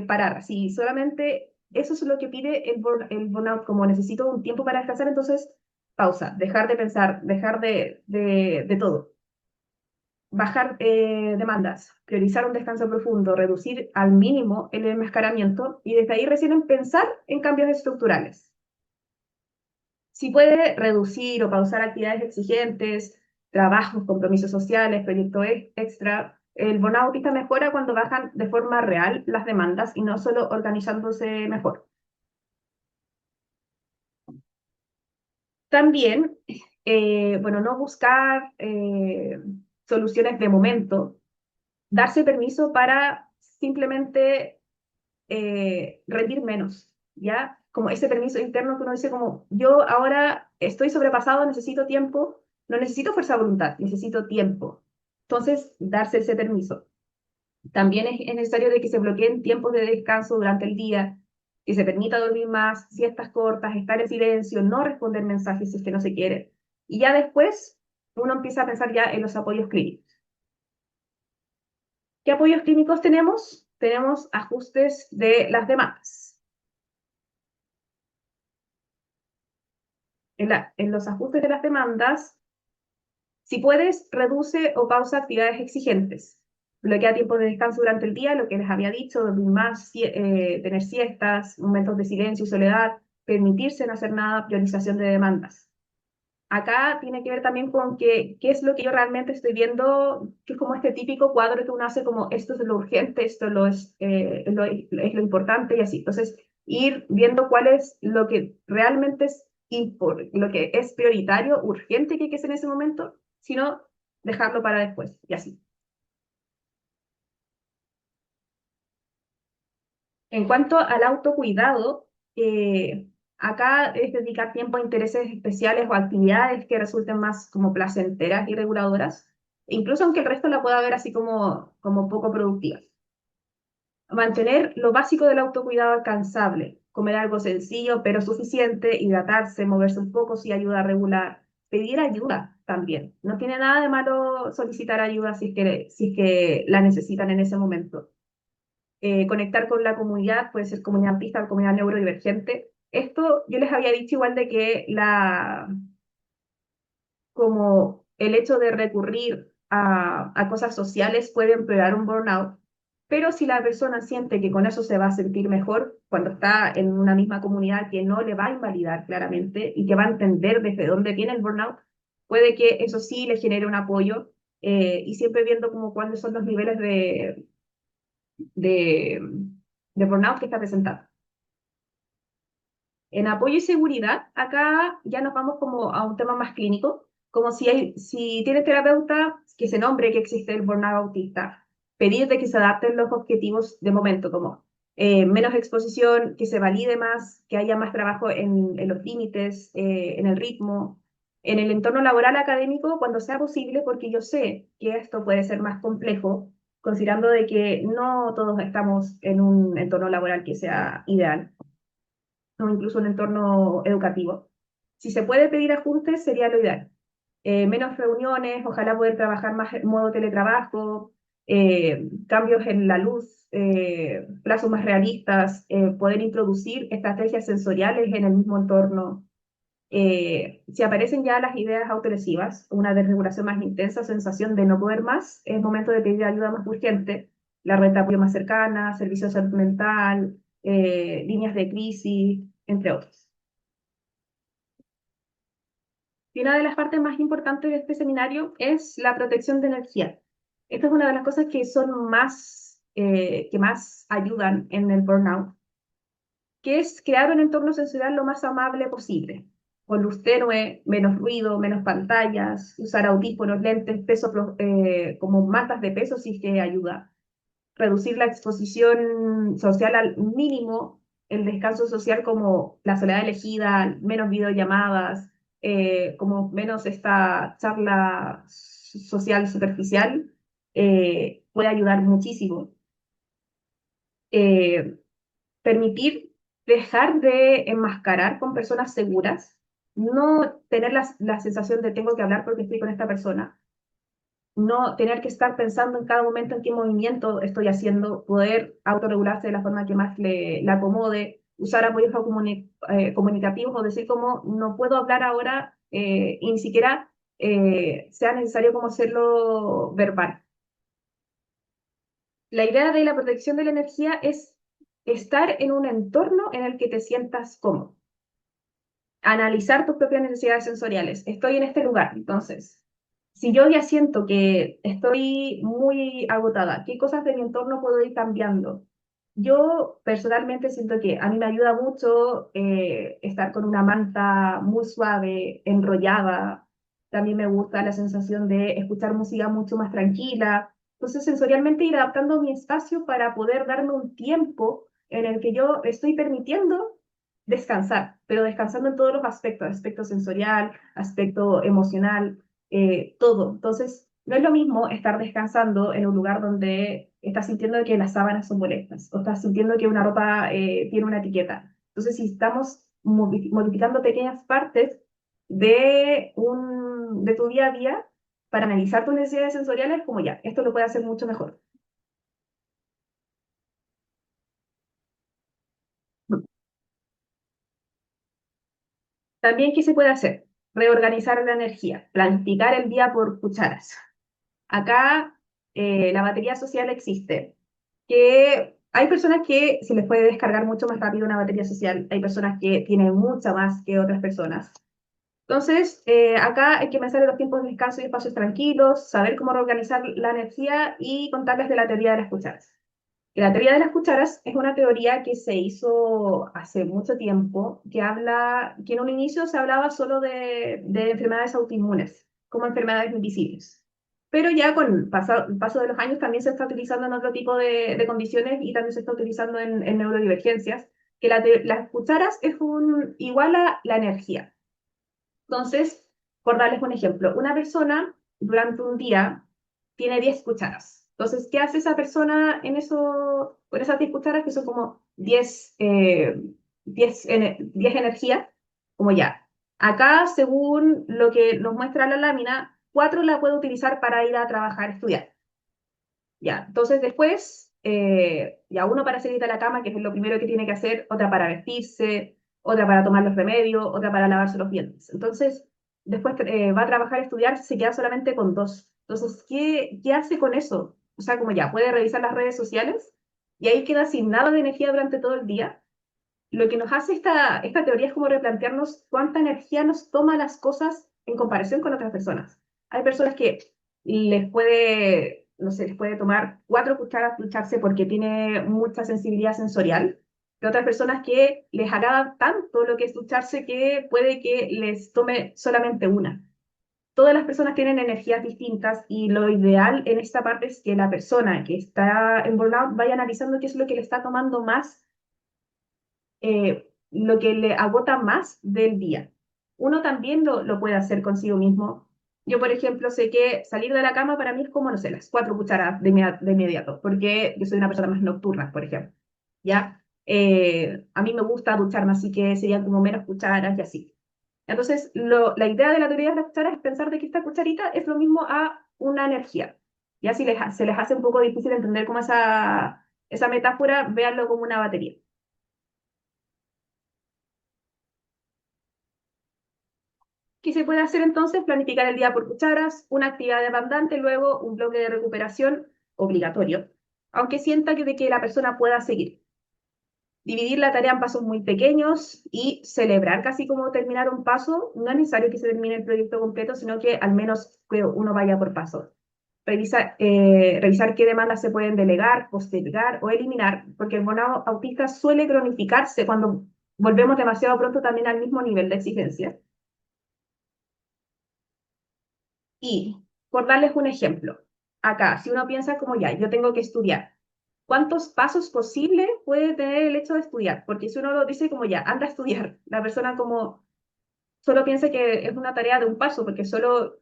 parar. Si solamente eso es lo que pide el burnout, como necesito un tiempo para descansar, entonces pausa, dejar de pensar, dejar de todo. Bajar demandas, priorizar un descanso profundo, reducir al mínimo el enmascaramiento y desde ahí recién pensar en cambios estructurales. Si puede reducir o pausar actividades exigentes, trabajos, compromisos sociales, proyectos extra, el burnout autista mejora cuando bajan de forma real las demandas y no solo organizándose mejor. También, bueno, no buscar soluciones de momento, darse permiso para simplemente rendir menos, ¿ya? Como ese permiso interno que uno dice como, yo ahora estoy sobrepasado, necesito tiempo, No necesito fuerza de voluntad, necesito tiempo. Entonces, darse ese permiso. También es necesario de que se bloqueen tiempos de descanso durante el día, que se permita dormir más, siestas cortas, estar en silencio, no responder mensajes si es que no se quiere. Y ya después uno empieza a pensar ya en los apoyos clínicos. ¿Qué apoyos clínicos tenemos? Tenemos ajustes de las demandas. En los ajustes de las demandas, si puedes, reduce o pausa actividades exigentes. Bloquea tiempos de descanso durante el día, lo que les había dicho, dormir más, tener siestas, momentos de silencio y soledad, permitirse no hacer nada, priorización de demandas. Acá tiene que ver también con qué es lo que yo realmente estoy viendo, que es como este típico cuadro que uno hace como esto es lo urgente, esto es lo importante y así. Entonces, ir viendo cuál es lo que realmente lo que es prioritario, urgente que hay que hacer en ese momento, sino dejarlo para después y así. En cuanto al autocuidado, acá es dedicar tiempo a intereses especiales o actividades que resulten más como placenteras y reguladoras, incluso aunque el resto la pueda ver así como poco productivas. Mantener lo básico del autocuidado alcanzable, comer algo sencillo pero suficiente, hidratarse, moverse un poco si ayuda a regular, pedir ayuda también. No tiene nada de malo solicitar ayuda si es que la necesitan en ese momento. Conectar con la comunidad, puede ser comunidad autista o comunidad neurodivergente. Esto yo les había dicho igual de que como el hecho de recurrir a cosas sociales puede empeorar un burnout, pero si la persona siente que con eso se va a sentir mejor cuando está en una misma comunidad que no le va a invalidar claramente y que va a entender desde dónde viene el burnout, puede que eso sí le genere un apoyo y siempre viendo como cuáles son los niveles de, de burnout que está presentando. En apoyo y seguridad, acá ya nos vamos como a un tema más clínico, como si tiene terapeuta, que se nombre que existe el burnout autista, pedir de que se adapten los objetivos de momento, como menos exposición, que se valide más, que haya más trabajo en los límites, en el ritmo, en el entorno laboral académico, cuando sea posible, porque yo sé que esto puede ser más complejo, considerando de que no todos estamos en un entorno laboral que sea ideal o incluso un entorno educativo. Si se puede pedir ajustes, sería lo ideal. Menos reuniones, ojalá poder trabajar más en modo teletrabajo, cambios en la luz, plazos más realistas, poder introducir estrategias sensoriales en el mismo entorno. Si aparecen ya las ideas autolesivas, una desregulación más intensa, sensación de no poder más, es momento de pedir ayuda más urgente, la red de apoyo más cercana, servicios de salud mental, líneas de crisis, entre otros. Y una de las partes más importantes de este seminario es la protección de energía. Esta es una de las cosas que son que más ayudan en el burnout, que es crear un entorno sensorial lo más amable posible, con luz tenue, menos ruido, menos pantallas, usar audífonos, lentes, como mantas de peso si es que ayuda, reducir la exposición social al mínimo, el descanso social como la soledad elegida, menos videollamadas, como menos esta charla social superficial, puede ayudar muchísimo. Eh, Permitir dejar de enmascarar con personas seguras, no tener la sensación de tengo que hablar porque estoy con esta persona, no tener que estar pensando en cada momento en qué movimiento estoy haciendo, poder autorregularse de la forma que más le acomode, usar apoyos comunicativos o decir como no puedo hablar ahora y ni siquiera sea necesario como hacerlo verbal. La idea de la protección de la energía es estar en un entorno en el que te sientas cómodo, analizar tus propias necesidades sensoriales. Estoy en este lugar, entonces, si yo ya siento que estoy muy agotada, ¿qué cosas de mi entorno puedo ir cambiando? Yo personalmente siento que a mí me ayuda mucho estar con una manta muy suave, enrollada. También me gusta la sensación de escuchar música mucho más tranquila. Entonces, sensorialmente ir adaptando mi espacio para poder darme un tiempo en el que yo estoy permitiendo descansar, pero descansando en todos los aspectos, aspecto sensorial, aspecto emocional. todo. Entonces, no es lo mismo estar descansando en un lugar donde estás sintiendo que las sábanas son molestas o estás sintiendo que una ropa tiene una etiqueta. Entonces, si estamos modificando pequeñas partes de tu día a día para analizar tus necesidades sensoriales, como ya, esto lo puede hacer mucho mejor. También, ¿qué se puede hacer? Reorganizar la energía, planificar el día por cucharas. Acá la batería social existe, que hay personas que se les puede descargar mucho más rápido una batería social, hay personas que tienen mucha más que otras personas. Entonces, acá hay que pensar en los tiempos de descanso y espacios tranquilos, saber cómo reorganizar la energía y contarles de la teoría de las cucharas. Y la teoría de las cucharas es una teoría que se hizo hace mucho tiempo, que en un inicio se hablaba solo de enfermedades autoinmunes, como enfermedades invisibles. Pero ya con el paso de los años también se está utilizando en otro tipo de condiciones y también se está utilizando en neurodivergencias, que las cucharas es igual a la energía. Entonces, por darles un ejemplo, una persona durante un día tiene 10 cucharas. Entonces, ¿qué hace esa persona con esas 10 cucharas que son como 10 energías? Como ya. Acá, según lo que nos muestra la lámina, 4 la puede utilizar para ir a trabajar, estudiar. Ya, entonces después, ya uno para salir de la cama, que es lo primero que tiene que hacer, otra para vestirse, otra para tomar los remedios, otra para lavarse los dientes. Entonces, después va a trabajar, estudiar, se queda solamente con 2. Entonces, ¿qué hace con eso? O sea, como ya puede revisar las redes sociales y ahí queda sin nada de energía durante todo el día. Lo que nos hace esta teoría es como replantearnos cuánta energía nos toma las cosas en comparación con otras personas. Hay personas que no sé, les puede tomar 4 cucharas ducharse porque tiene mucha sensibilidad sensorial, y otras personas que les agrada tanto lo que es ducharse que puede que les tome solamente una. Todas las personas tienen energías distintas y lo ideal en esta parte es que la persona que está en burnout vaya analizando qué es lo que le está tomando más, lo que le agota más del día. Uno también lo puede hacer consigo mismo. Yo, por ejemplo, sé que salir de la cama para mí es como, no sé, las 4 cucharas de inmediato, porque yo soy una persona más nocturna, por ejemplo. ¿Ya? A mí me gusta ducharme, así que serían como menos cucharas y así. Entonces, la idea de la teoría de las cucharas es pensar de que esta cucharita es lo mismo a una energía. Ya si se les hace un poco difícil entender como esa metáfora, véanlo como una batería. ¿Qué se puede hacer entonces? Planificar el día por cucharas, una actividad demandante, luego un bloque de recuperación obligatorio, aunque sienta de que la persona pueda seguir. Dividir la tarea en pasos muy pequeños y celebrar casi como terminar un paso. No es necesario que se termine el proyecto completo, sino que al menos que uno vaya por pasos. Revisar qué demandas se pueden delegar, postergar o eliminar, porque el burnout autista suele cronificarse cuando volvemos demasiado pronto también al mismo nivel de exigencia. Y por darles un ejemplo, acá, si uno piensa como ya, yo tengo que estudiar, ¿cuántos pasos posibles puede tener el hecho de estudiar? Porque si uno lo dice como ya, anda a estudiar, la persona como solo piensa que es una tarea de un paso, porque solo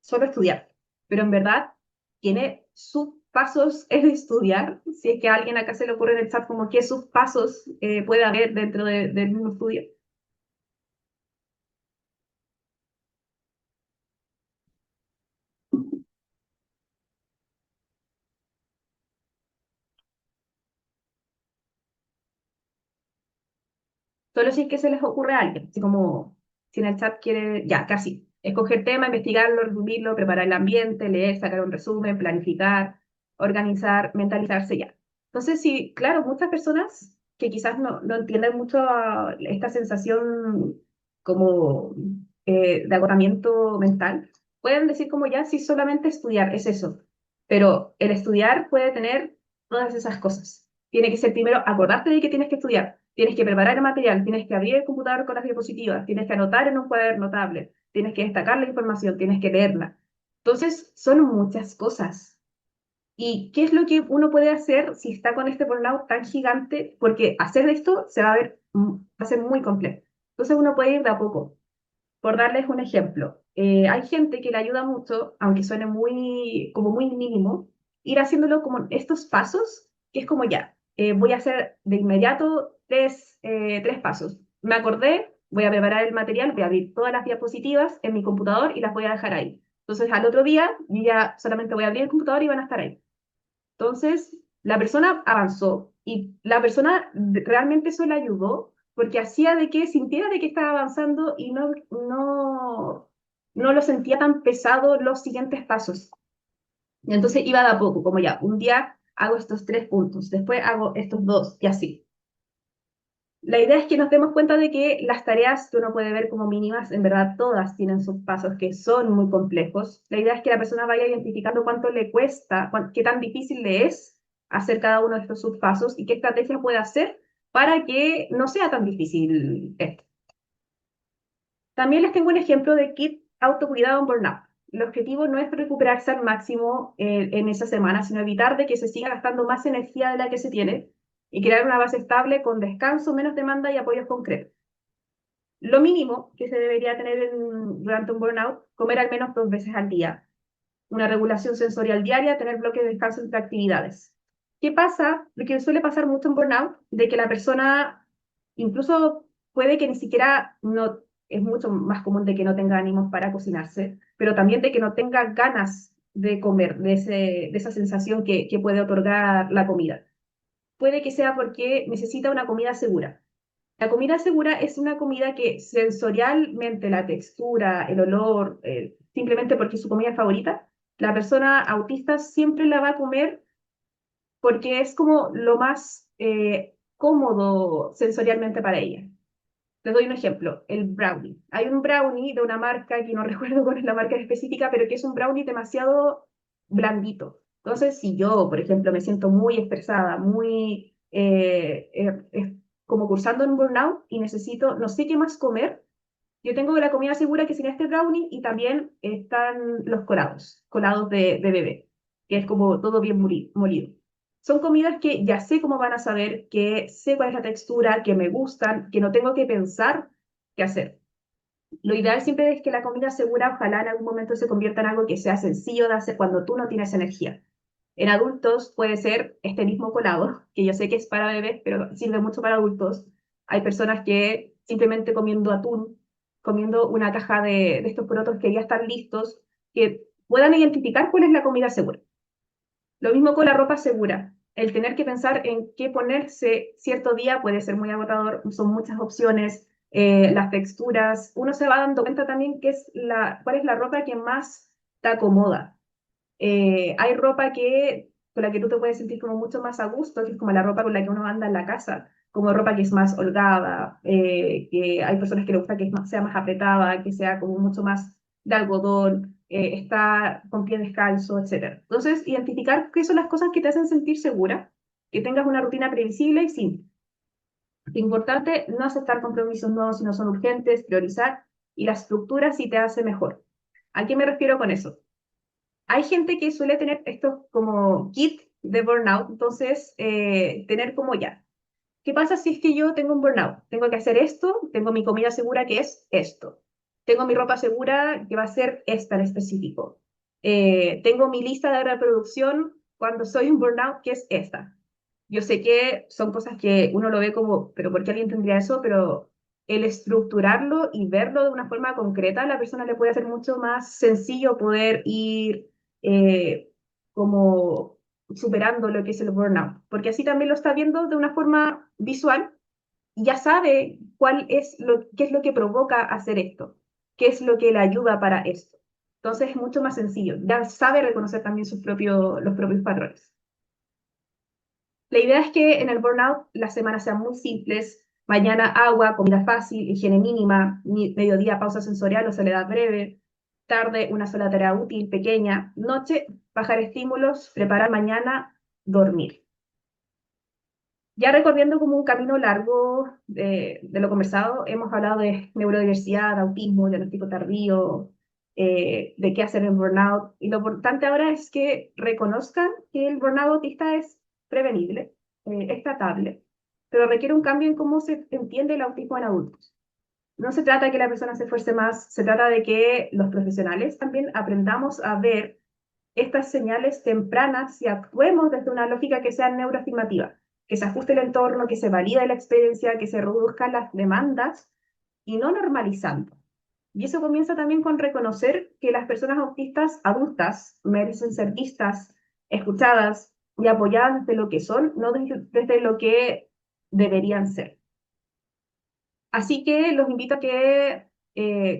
estudiar. Pero en verdad tiene subpasos en estudiar, si es que a alguien acá se le ocurre en el chat como qué subpasos puede haber dentro del mismo estudio. Solo si es que se les ocurre a alguien, así como si en el chat quiere, ya, casi, escoger tema, investigarlo, resumirlo, preparar el ambiente, leer, sacar un resumen, planificar, organizar, mentalizarse, ya. Entonces, sí, claro, muchas personas que quizás no entienden mucho esta sensación como de agotamiento mental, pueden decir como ya, sí, solamente estudiar, es eso. Pero el estudiar puede tener todas esas cosas. Tiene que ser primero acordarte de que tienes que estudiar, tienes que preparar el material, tienes que abrir el computador con las diapositivas, tienes que anotar en un cuaderno tablet, tienes que destacar la información, tienes que leerla. Entonces, son muchas cosas. ¿Y qué es lo que uno puede hacer si está con este burnout tan gigante? Porque hacer esto se va a ser muy complejo. Entonces, uno puede ir de a poco. Por darles un ejemplo, Hay gente que le ayuda mucho, aunque suene muy, como muy mínimo, ir haciéndolo como estos pasos, que es como ya, voy a hacer de inmediato tres pasos. Me acordé, voy a preparar el material, voy a abrir todas las diapositivas en mi computador y las voy a dejar ahí. Entonces, al otro día, yo ya solamente voy a abrir el computador y van a estar ahí. Entonces, la persona avanzó y la persona realmente eso le ayudó porque hacía de que sintiera de que estaba avanzando y no lo sentía tan pesado los siguientes pasos. Y entonces iba de a poco, como ya, un día hago estos 3 puntos, después hago estos dos y así. La idea es que nos demos cuenta de que las tareas que uno puede ver como mínimas, en verdad todas tienen sus pasos que son muy complejos. La idea es que la persona vaya identificando cuánto le cuesta, qué tan difícil le es hacer cada uno de estos subpasos y qué estrategia puede hacer para que no sea tan difícil esto. También les tengo un ejemplo de kit autocuidado en burnout. El objetivo no es recuperarse al máximo en esa semana, sino evitar de que se siga gastando más energía de la que se tiene y crear una base estable con descanso, menos demanda y apoyos concretos. Lo mínimo que se debería tener durante un burnout, comer al menos 2 veces al día, una regulación sensorial diaria, tener bloques de descanso entre actividades. ¿Qué pasa? Lo que suele pasar mucho en burnout, de que la persona incluso puede que ni siquiera no, es mucho más común de que no tenga ánimos para cocinarse, pero también de que no tenga ganas de comer, de esa sensación que puede otorgar la comida. Puede que sea porque necesita una comida segura. La comida segura es una comida que sensorialmente, la textura, el olor, simplemente porque es su comida favorita, la persona autista siempre la va a comer porque es como lo más cómodo sensorialmente para ella. Les doy un ejemplo, el brownie. Hay un brownie de una marca que no recuerdo cuál es la marca específica, pero que es un brownie demasiado blandito. Entonces, si yo, por ejemplo, me siento muy estresada, muy como cursando en burnout y necesito, no sé qué más comer, yo tengo la comida segura que sería este brownie y también están los colados de bebé, que es como todo bien molido. Son comidas que ya sé cómo van a saber, que sé cuál es la textura, que me gustan, que no tengo que pensar qué hacer. Lo ideal siempre es que la comida segura ojalá en algún momento se convierta en algo que sea sencillo de hacer cuando tú no tienes energía. En adultos puede ser este mismo colado, que yo sé que es para bebés, pero sirve mucho para adultos. Hay personas que simplemente comiendo atún, comiendo una caja de estos porotos que ya están listos, que puedan identificar cuál es la comida segura. Lo mismo con la ropa segura. El tener que pensar en qué ponerse cierto día puede ser muy agotador, son muchas opciones, las texturas. Uno se va dando cuenta también cuál es la ropa que más te acomoda. Hay ropa con la que tú te puedes sentir como mucho más a gusto, que es como la ropa con la que uno anda en la casa, como ropa que es más holgada, que hay personas que les gusta que sea más apretada, que sea como mucho más de algodón, está con pie descalzo, etcétera. Entonces, identificar qué son las cosas que te hacen sentir segura, que tengas una rutina previsible y simple. Lo importante no aceptar compromisos nuevos si no son urgentes, priorizar y la estructura si te hace mejor. ¿A qué me refiero con eso? Hay gente que suele tener estos como kit de burnout, entonces tener como ya, ¿qué pasa si es que yo tengo un burnout? Tengo que hacer esto, tengo mi comida segura que es esto, tengo mi ropa segura que va a ser esta en específico, tengo mi lista de reproducción cuando soy un burnout que es esta. Yo sé que son cosas que uno lo ve como, pero ¿por qué alguien tendría eso? Pero el estructurarlo y verlo de una forma concreta, a la persona le puede hacer mucho más sencillo poder ir eh, como superando lo que es el burnout, porque así también lo está viendo de una forma visual y ya sabe qué es lo que provoca hacer esto, qué es lo que le ayuda para esto. Entonces es mucho más sencillo, ya sabe reconocer también los propios patrones. La idea es que en el burnout las semanas sean muy simples, mañana agua, comida fácil, higiene mínima, mediodía pausa sensorial o soledad breve, tarde una sola tarea útil, pequeña, noche bajar estímulos, preparar mañana, dormir. Ya recorriendo como un camino largo de lo conversado, hemos hablado de neurodiversidad, autismo, diagnóstico tardío, de qué hacer en burnout. Y lo importante ahora es que reconozcan que el burnout autista es prevenible, es tratable, pero requiere un cambio en cómo se entiende el autismo en adultos. no se trata de que la persona se esfuerce más, se trata de que los profesionales también aprendamos a ver estas señales tempranas y actuemos desde una lógica que sea neuroafirmativa, que se ajuste el entorno, que se valide la experiencia, que se reduzcan las demandas y no normalizando. Y eso comienza también con reconocer que las personas autistas adultas merecen ser vistas, escuchadas y apoyadas desde lo que son, no desde lo que deberían ser. Así que los invito a que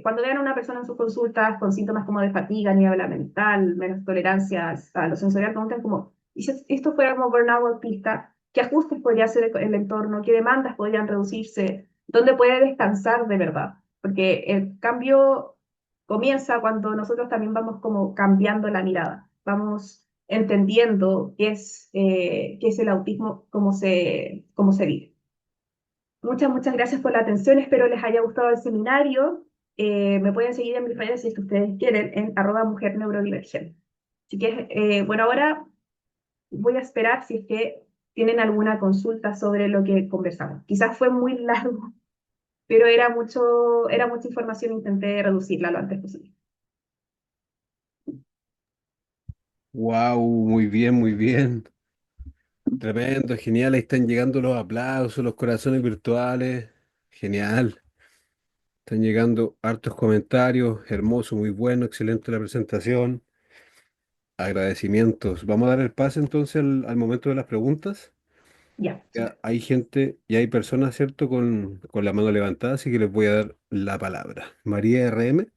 cuando vean a una persona en sus consultas con síntomas como de fatiga, niebla mental, menos tolerancia a lo sensorial, pregunten como, ¿y si esto fuera como burnout autista? ¿Qué ajustes podría hacer el entorno? ¿Qué demandas podrían reducirse? ¿Dónde puede descansar de verdad? Porque el cambio comienza cuando nosotros también vamos como cambiando la mirada, vamos entendiendo qué es el autismo, cómo se vive. Muchas gracias por la atención. Espero les haya gustado el seminario. Me pueden seguir en mis redes si es que ustedes quieren, en @mujer neurodivergente. Así que, bueno, ahora voy a esperar si es que tienen alguna consulta sobre lo que conversamos. Quizás fue muy largo, pero era mucha información. Intenté reducirla lo antes posible. Wow, muy bien, muy bien. Tremendo, genial. Ahí están llegando los aplausos, los corazones virtuales. Genial. Están llegando hartos comentarios. Hermoso, muy bueno, excelente la presentación. Agradecimientos. Vamos a dar el pase entonces al momento de las preguntas. Ya, Ya hay gente y hay personas, ¿cierto? Con la mano levantada, así que les voy a dar la palabra. María RM.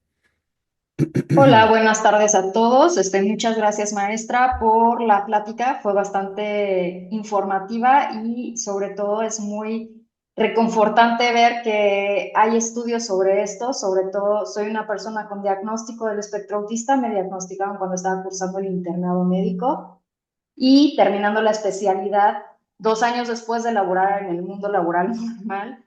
Hola, buenas tardes a todos. Muchas gracias, maestra, por la plática. Fue bastante informativa y sobre todo es muy reconfortante ver que hay estudios sobre esto. Sobre todo, soy una persona con diagnóstico del espectro autista. Me diagnosticaron cuando estaba cursando el internado médico y terminando la especialidad, 2 años después de laborar en el mundo laboral normal,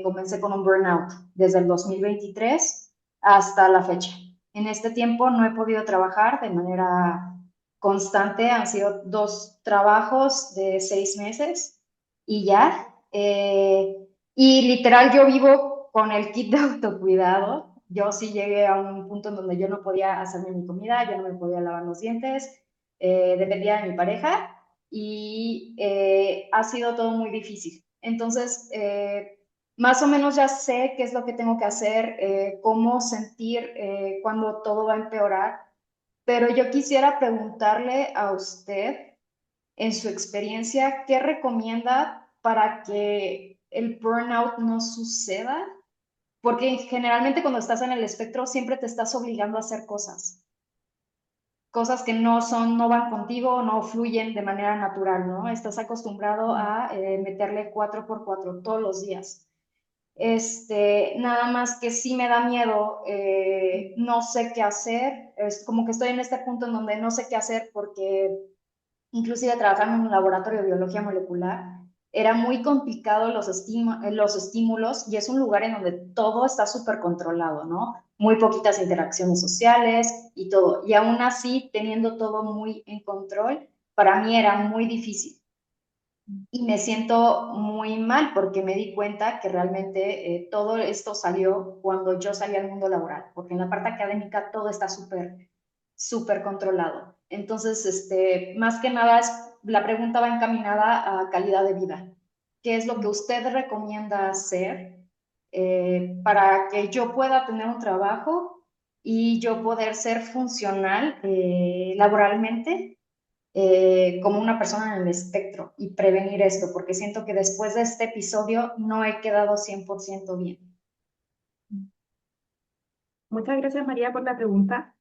comencé con un burnout desde el 2023 hasta la fecha. En este tiempo no he podido trabajar de manera constante, han sido 2 trabajos de 6 meses y ya. Y literal yo vivo con el kit de autocuidado. Yo sí llegué a un punto en donde yo no podía hacerme mi comida, yo no me podía lavar los dientes, dependía de mi pareja y ha sido todo muy difícil. Entonces, más o menos ya sé qué es lo que tengo que hacer, cómo sentir cuando todo va a empeorar, pero yo quisiera preguntarle a usted, en su experiencia, ¿qué recomienda para que el burnout no suceda? Porque generalmente cuando estás en el espectro siempre te estás obligando a hacer cosas que no son, no van contigo, no fluyen de manera natural, ¿no? Estás acostumbrado a meterle 4x4 todos los días. Nada más que sí me da miedo, no sé qué hacer, es como que estoy en este punto en donde no sé qué hacer porque inclusive trabajando en un laboratorio de biología molecular, era muy complicado los estímulos y es un lugar en donde todo está súper controlado, ¿no? Muy poquitas interacciones sociales y todo. Y aún así, teniendo todo muy en control, para mí era muy difícil. Y me siento muy mal porque me di cuenta que realmente todo esto salió cuando yo salí al mundo laboral, porque en la parte académica todo está súper controlado. Entonces, más que nada, la pregunta va encaminada a calidad de vida. ¿Qué es lo que usted recomienda hacer para que yo pueda tener un trabajo y yo poder ser funcional laboralmente como una persona en el espectro y prevenir esto? Porque siento que después de este episodio no he quedado 100% bien. muchas gracias, María, por la pregunta.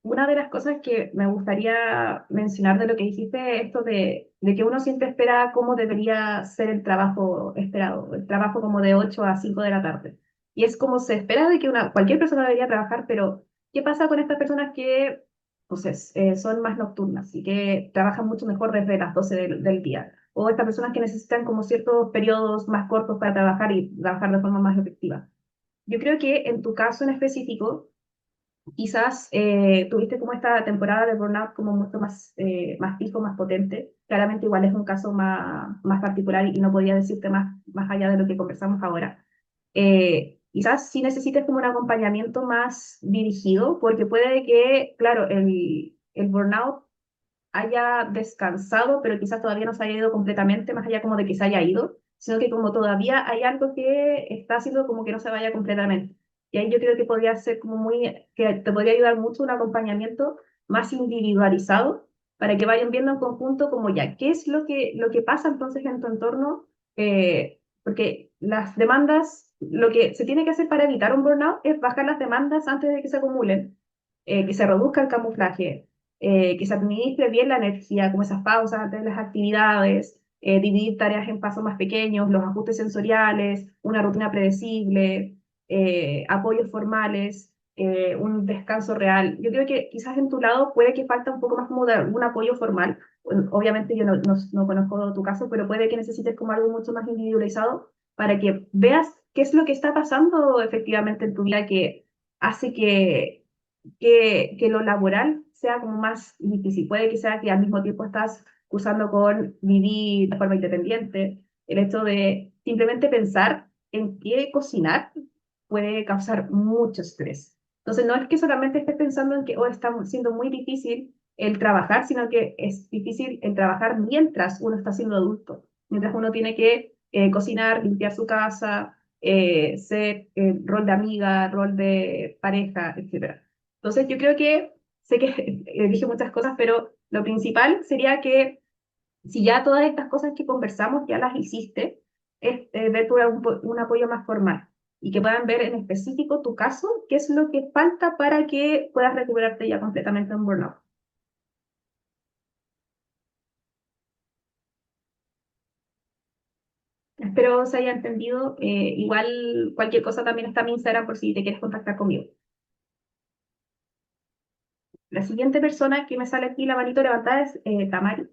Una de las cosas que me gustaría mencionar de lo que dijiste, esto de que uno siempre espera cómo debería ser el trabajo esperado, el trabajo como de 8 a 5 de la tarde. Y es como se espera de que cualquier persona debería trabajar, pero ¿qué pasa con estas personas que pues son más nocturnas y que trabajan mucho mejor desde las 12 del día? O estas personas que necesitan como ciertos periodos más cortos para trabajar y trabajar de forma más efectiva. Yo creo que en tu caso en específico, quizás tuviste como esta temporada de burnout como mucho más fijo, más potente. Claramente igual es un caso más particular y no podía decirte más allá de lo que conversamos ahora. quizás sí necesites como un acompañamiento más dirigido, porque puede que, claro, el burnout haya descansado, pero quizás todavía no se haya ido completamente, más allá como de que se haya ido, sino que como todavía hay algo que está haciendo como que no se vaya completamente. Y ahí yo creo que podría ser como muy, que te podría ayudar mucho un acompañamiento más individualizado para que vayan viendo en conjunto como ya, qué es lo que pasa entonces en tu entorno, porque las demandas, lo que se tiene que hacer para evitar un burnout es bajar las demandas antes de que se acumulen, que se reduzca el camuflaje, que se administre bien la energía, como esas pausas antes de las actividades, dividir tareas en pasos más pequeños, los ajustes sensoriales, una rutina predecible, apoyos formales, un descanso real. Yo creo que quizás en tu lado puede que falta un poco más como de un apoyo formal. Bueno, obviamente yo no conozco tu caso, pero puede que necesites como algo mucho más individualizado para que veas qué es lo que está pasando efectivamente en tu vida que hace que lo laboral sea como más difícil. Puede que sea que al mismo tiempo estás cursando con vivir de forma independiente. El hecho de simplemente pensar en qué cocinar puede causar mucho estrés. Entonces, no es que solamente estés pensando en que oh, está siendo muy difícil el trabajar, sino que es difícil el trabajar mientras uno está siendo adulto, mientras uno tiene que cocinar, limpiar su casa, ser rol de amiga, rol de pareja, etcétera. Entonces, yo creo que, sé que dije muchas cosas, pero lo principal sería que si ya todas estas cosas que conversamos ya las hiciste, es ver por un apoyo más formal y que puedan ver en específico tu caso, qué es lo que falta para que puedas recuperarte ya completamente de un burnout. Espero se haya entendido. Igual cualquier cosa también está en mi Instagram por si te quieres contactar conmigo. La siguiente persona que me sale aquí la manito levantada es Tamari.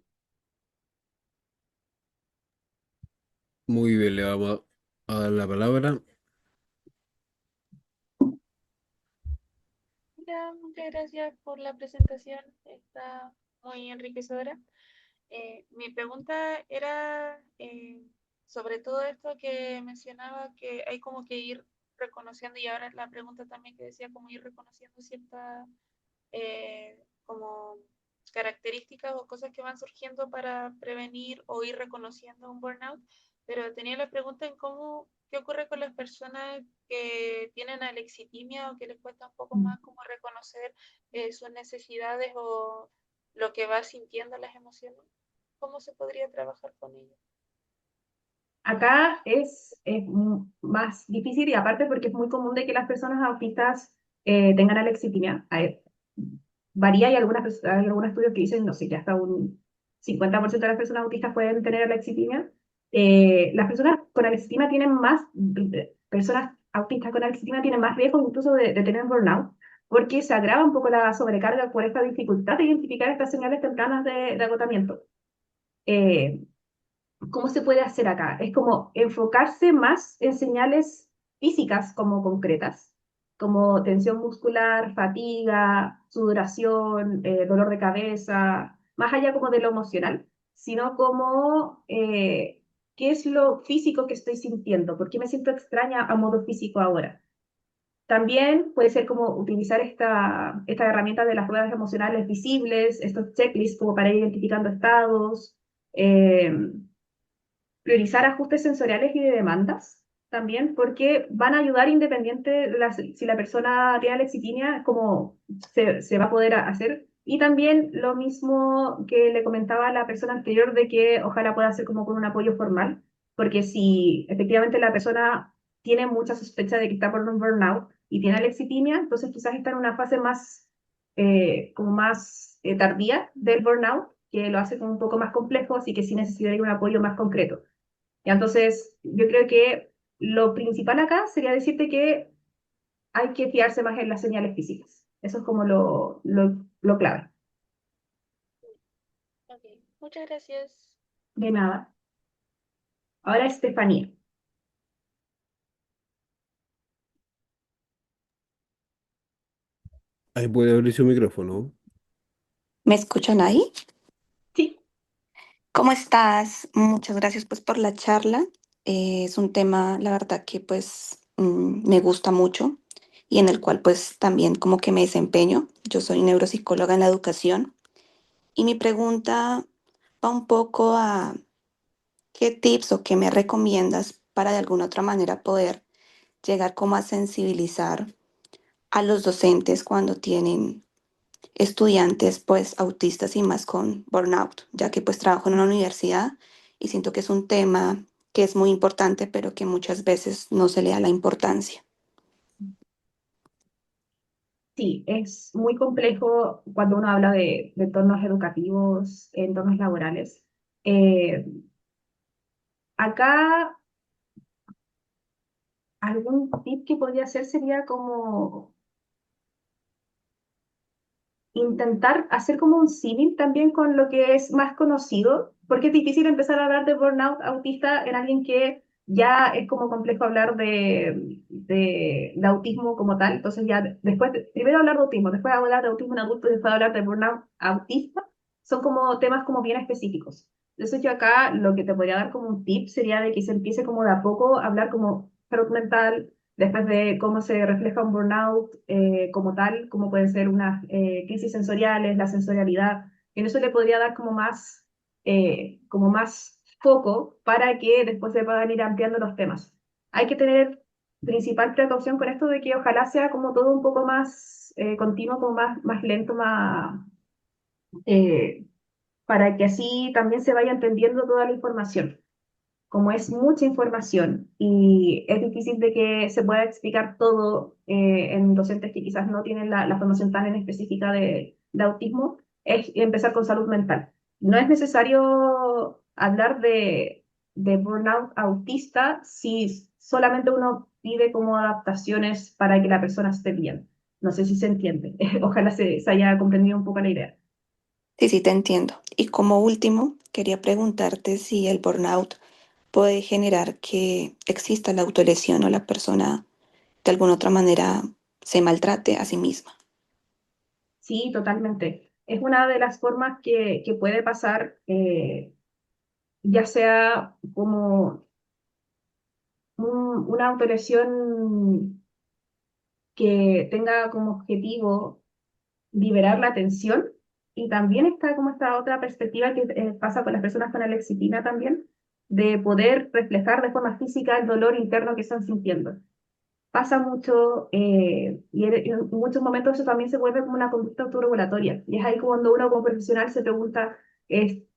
Muy bien, le vamos a dar la palabra. Hola, muchas gracias por la presentación, está muy enriquecedora. Mi pregunta era sobre todo esto que mencionaba que hay como que ir reconociendo, y ahora la pregunta también que decía como ir reconociendo ciertas como características o cosas que van surgiendo para prevenir o ir reconociendo un burnout, pero tenía la pregunta en cómo, qué ocurre con las personas que tienen alexitimia o que les cuesta un poco más como reconocer sus necesidades o lo que va sintiendo las emociones. ¿Cómo se podría trabajar con ello? Acá es más difícil y aparte porque es muy común de que las personas autistas tengan alexitimia. Varía y hay algunos estudios que dicen, no sé, que hasta un 50% de las personas autistas pueden tener alexitimia. Las personas con alexitimia tienen más, personas autistas con alexitimia tienen más riesgo incluso de tener burnout, porque se agrava un poco la sobrecarga por esta dificultad de identificar estas señales tempranas de agotamiento. Eh, ¿Cómo se puede hacer acá? Es como enfocarse más en señales físicas como concretas, como tensión muscular, fatiga, sudoración, dolor de cabeza, más allá como de lo emocional, sino como qué es lo físico que estoy sintiendo, por qué me siento extraña a modo físico ahora. También puede ser como utilizar esta herramienta de las ruedas emocionales visibles, estos checklists como para ir identificando estados. Eh, Priorizar ajustes sensoriales y de demandas también, porque van a ayudar independiente de si la persona tiene alexitimia, como se va a poder hacer. Y también lo mismo que le comentaba a la persona anterior, de que ojalá pueda hacer como con un apoyo formal, porque si efectivamente la persona tiene mucha sospecha de que está por un burnout y tiene alexitimia, entonces quizás está en una fase más, como más tardía del burnout, que lo hace como un poco más complejo, así que sí necesitaría un apoyo más concreto. Y entonces, yo creo que lo principal acá sería decirte que hay que fiarse más en las señales físicas. Eso es como lo clave. Ok, muchas gracias. De nada. Ahora Estefanía. Ahí puede abrir su micrófono. ¿Me escuchan ahí? Sí, ¿Cómo estás? Muchas gracias pues por la charla. Es un tema, la verdad que pues me gusta mucho y en el cual pues también como que me desempeño. Yo soy neuropsicóloga en la educación y mi pregunta va un poco a qué tips o qué me recomiendas para de alguna otra manera poder llegar como a sensibilizar a los docentes cuando tienen estudiantes pues autistas y más con burnout, ya que pues trabajo en una universidad y siento que es un tema que es muy importante, pero que muchas veces no se le da la importancia. Sí, es muy complejo cuando uno habla de entornos educativos, entornos laborales. Eh, Acá algún tip que podría hacer sería como intentar hacer como un símil también con lo que es más conocido, porque es difícil empezar a hablar de burnout autista en alguien que ya es como complejo hablar de autismo como tal. Entonces ya después, primero hablar de autismo, después hablar de autismo en adultos, después hablar de burnout autista, son como temas como bien específicos. Entonces yo acá lo que te podría dar como un tip sería de que se empiece como de a poco a hablar como salud mental, después de cómo se refleja un burnout como tal, cómo pueden ser unas crisis sensoriales, la sensorialidad. En eso le podría dar como más foco para que después se puedan ir ampliando los temas. Hay que tener principal precaución con esto de que ojalá sea como todo un poco más continuo, como más lento, eh, para que así también se vaya entendiendo toda la información. Como es mucha información y es difícil de que se pueda explicar todo en docentes que quizás no tienen la formación tan en específica de autismo, es empezar con salud mental. No es necesario hablar de burnout autista si solamente uno pide como adaptaciones para que la persona esté bien. No sé si se entiende. Ojalá se haya comprendido un poco la idea. Sí, sí, te entiendo. Y como último, quería preguntarte si el burnout puede generar que exista la autolesión o la persona de alguna otra manera se maltrate a sí misma. Sí, totalmente. Es una de las formas que puede pasar, ya sea como una autolesión que tenga como objetivo liberar la tensión, y también está como esta otra perspectiva que pasa con las personas con alexitina también, de poder reflejar de forma física el dolor interno que están sintiendo. Pasa mucho y en muchos momentos eso también se vuelve como una conducta autorregulatoria. Y es ahí cuando uno como profesional se pregunta, ¿qué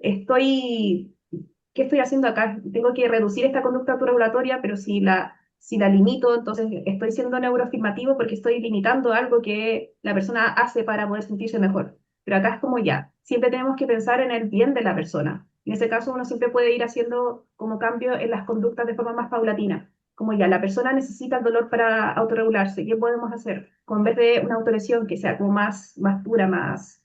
estoy haciendo acá? Tengo que reducir esta conducta autorregulatoria, pero si la limito, entonces estoy siendo neuroafirmativo porque estoy limitando algo que la persona hace para poder sentirse mejor. Pero acá es como ya, siempre tenemos que pensar en el bien de la persona. En ese caso uno siempre puede ir haciendo como cambio en las conductas de forma más paulatina, como ya la persona necesita el dolor para autorregularse, ¿qué podemos hacer? Como en vez de una autolesión que sea como más dura, más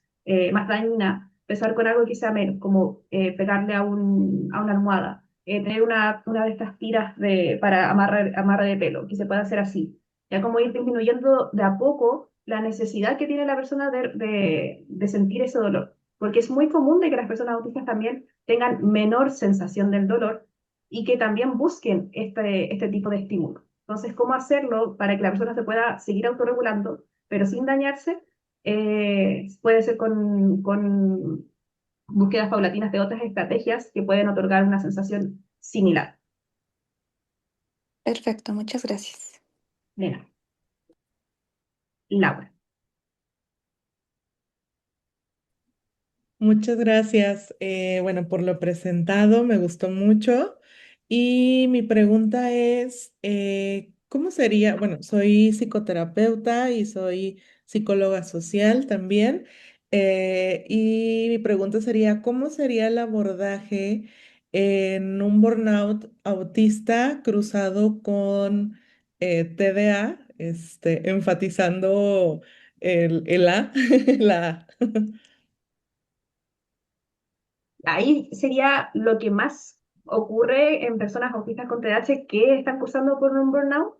dañina, empezar con algo que sea menos, como pegarle a una almohada, tener una de estas tiras para amarre de pelo, que se pueda hacer así. Ya como ir disminuyendo de a poco la necesidad que tiene la persona de sentir ese dolor. Porque es muy común de que las personas autistas también tengan menor sensación del dolor y que también busquen este tipo de estímulo. Entonces, ¿cómo hacerlo para que la persona se pueda seguir autorregulando, pero sin dañarse? Puede ser con búsquedas paulatinas de otras estrategias que pueden otorgar una sensación similar. Perfecto, muchas gracias. Nena, Laura. Muchas gracias. Bueno, por lo presentado, me gustó mucho. Y mi pregunta es, ¿cómo sería? Bueno, soy psicoterapeuta y soy psicóloga social también. Y mi pregunta sería, ¿cómo sería el abordaje en un burnout autista cruzado con TDA, enfatizando el A, la A? Ahí sería lo que más ocurre en personas autistas con TDAH que están cursando por un burnout,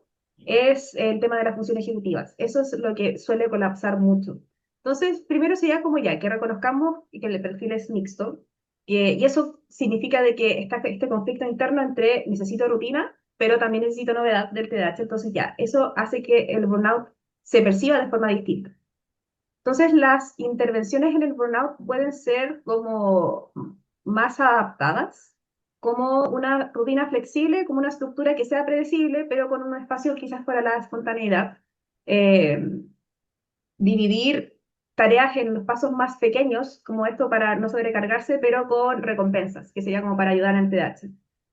es el tema de las funciones ejecutivas. Eso es lo que suele colapsar mucho. Entonces, primero sería como ya, que reconozcamos que el perfil es mixto, y eso significa de que está este conflicto interno entre necesito rutina pero también necesito novedad del TDAH, entonces ya, eso hace que el burnout se perciba de forma distinta. Entonces, las intervenciones en el burnout pueden ser como más adaptadas, como una rutina flexible, como una estructura que sea predecible, pero con un espacio quizás para la espontaneidad. Eh, Dividir tareas en los pasos más pequeños, como esto para no sobrecargarse, pero con recompensas, que sería como para ayudar en TDAH.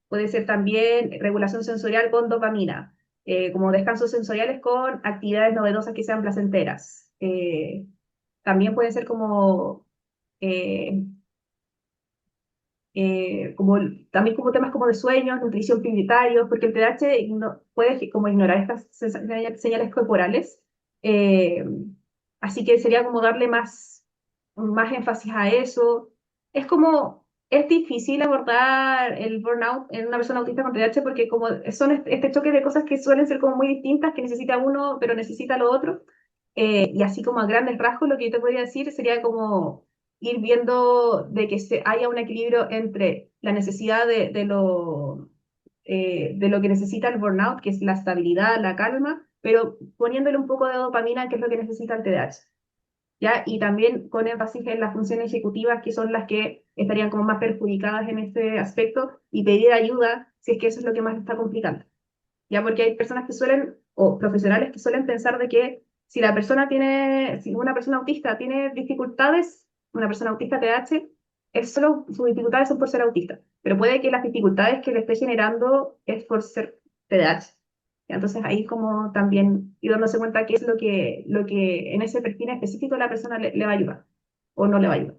Puede ser también regulación sensorial con dopamina, como descansos sensoriales con actividades novedosas que sean placenteras. También puede ser eh, también como temas como de sueños, nutrición prioritarios, porque el TDAH puede como ignorar estas señales corporales. eh, Así que sería como darle más énfasis a eso. Es difícil abordar el burnout en una persona autista con TDAH porque como son este choque de cosas que suelen ser como muy distintas, que necesita uno, pero necesita lo otro. Y así como a grandes rasgos, lo que yo te podría decir sería como ir viendo de que haya un equilibrio entre la necesidad de lo que necesita el burnout, que es la estabilidad, la calma, pero poniéndole un poco de dopamina, que es lo que necesita el TDAH. ¿Ya? Y también con énfasis en las funciones ejecutivas, que son las que estarían como más perjudicadas en este aspecto, y pedir ayuda si es que eso es lo que más está complicando. ¿Ya? Porque hay personas que suelen, o profesionales que suelen pensar de que si una persona autista tiene dificultades, una persona autista TDAH, es solo sus dificultades son por ser autista, pero puede que las dificultades que le esté generando es por ser TDAH. Entonces ahí como también ir dándose cuenta qué es lo que en ese perfil específico la persona le va a ayudar o no le va a ayudar.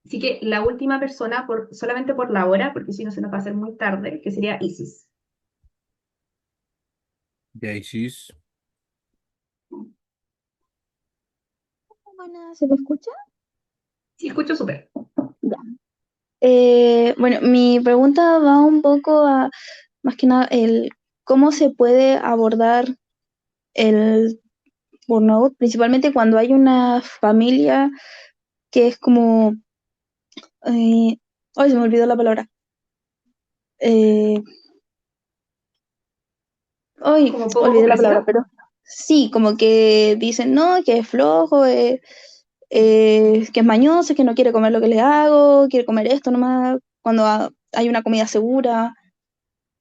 Así que la última persona, solamente por la hora, porque si no se nos va a hacer muy tarde, que sería Isis. Ya, Isis. Buenas, ¿se me escucha? Sí, escucho súper. Ya. Bueno, mi pregunta va un poco a, más que nada, el cómo se puede abordar el burnout, principalmente cuando hay una familia que es como, eh, ay, se me olvidó la palabra. Eh, ay, Como poco olvidé la palabra, comprensiva. pero sí, como que dicen, no, que es flojo, que es mañoso, que no quiere comer lo que le hago, quiere comer esto nomás, cuando hay una comida segura.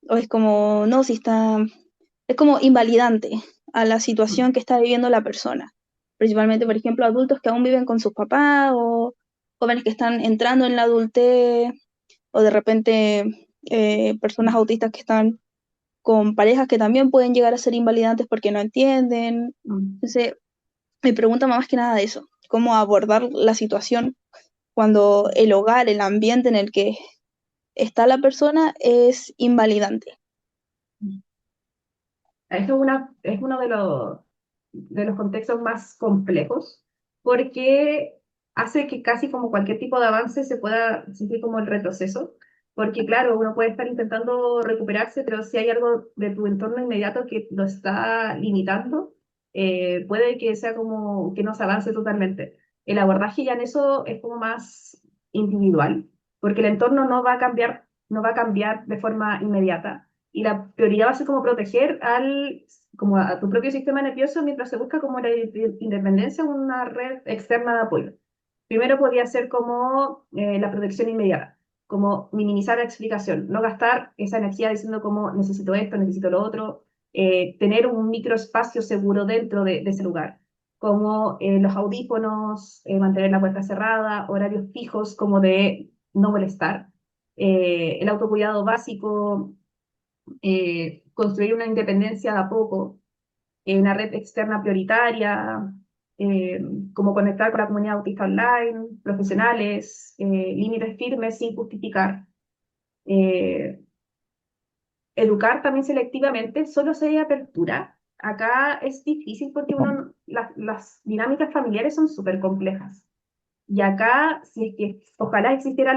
O es como, no, si está, es como invalidante a la situación que está viviendo la persona. Principalmente, por ejemplo, adultos que aún viven con sus papás o jóvenes que están entrando en la adultez o de repente personas autistas que están con parejas que también pueden llegar a ser invalidantes porque no entienden. Mm. Entonces, me pregunta más que nada de eso, cómo abordar la situación cuando el hogar, el ambiente en el que está la persona es invalidante. Es uno de los contextos más complejos porque hace que casi como cualquier tipo de avance se pueda sentir como el retroceso. Porque claro, uno puede estar intentando recuperarse, pero si hay algo de tu entorno inmediato que lo está limitando, puede que sea como que no se avance totalmente. El abordaje ya en eso es como más individual, porque el entorno no va a cambiar de forma inmediata y la prioridad va a ser como proteger como a tu propio sistema nervioso mientras se busca como la independencia o una red externa de apoyo. Primero podría ser como la protección inmediata, como minimizar la explicación, no gastar esa energía diciendo como necesito esto, necesito lo otro, tener un microespacio seguro dentro de ese lugar, como los audífonos, mantener la puerta cerrada, horarios fijos como de no molestar, el autocuidado básico, construir una independencia de a poco, una red externa prioritaria, eh, como conectar con la comunidad autista online, profesionales, límites firmes sin justificar. eh, Educar también selectivamente, solo si hay apertura. Acá es difícil porque las dinámicas familiares son súper complejas. Y acá, si es que ojalá existiera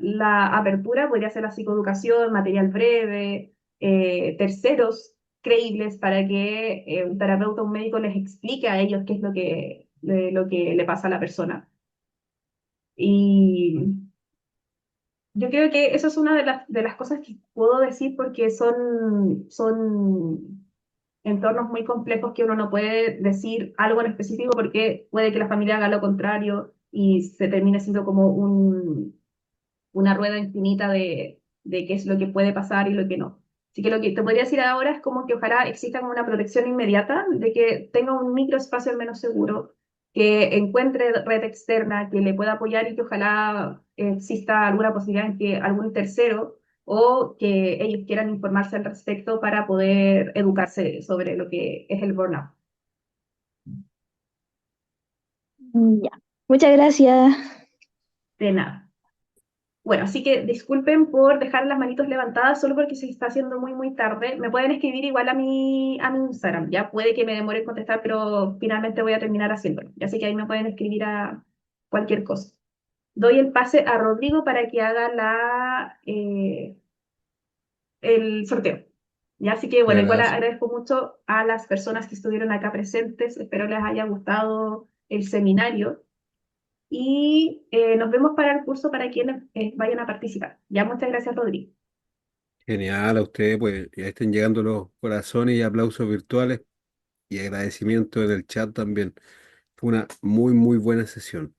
la apertura, podría ser la psicoeducación, material breve, terceros creíbles para que un terapeuta o un médico les explique a ellos qué es lo que le pasa a la persona. Y yo creo que eso es una de las cosas que puedo decir porque son entornos muy complejos que uno no puede decir algo en específico porque puede que la familia haga lo contrario y se termine siendo como una rueda infinita de qué es lo que puede pasar y lo que no. Así que lo que te podría decir ahora es como que ojalá exista como una protección inmediata, de que tenga un microespacio al menos seguro, que encuentre red externa, que le pueda apoyar y que ojalá exista alguna posibilidad en que algún tercero o que ellos quieran informarse al respecto para poder educarse sobre lo que es el burnout. Ya. Muchas gracias. De nada. Bueno, así que disculpen por dejar las manitos levantadas solo porque se está haciendo muy, muy tarde. Me pueden escribir igual a mi Instagram. Ya puede que me demore en contestar, pero finalmente voy a terminar haciéndolo. Así que ahí me pueden escribir a cualquier cosa. Doy el pase a Rodrigo para que haga el sorteo. Ya, así que bueno, Muchas igual gracias. agradezco mucho a las personas que estuvieron acá presentes. Espero les haya gustado el seminario y nos vemos para el curso para quienes vayan a participar. Ya, muchas gracias, Rodrigo. Genial a ustedes, pues ya estén llegando los corazones y aplausos virtuales y agradecimiento en el chat también. Fue una muy, muy buena sesión.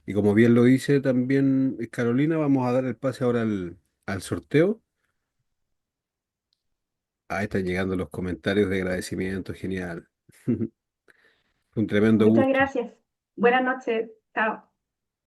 Y como bien lo dice también Carolina, vamos a dar el pase ahora al sorteo. Ahí están llegando los comentarios de agradecimiento, genial. Fue un tremendo Muchas gusto. gracias. Buenas noches. Chao.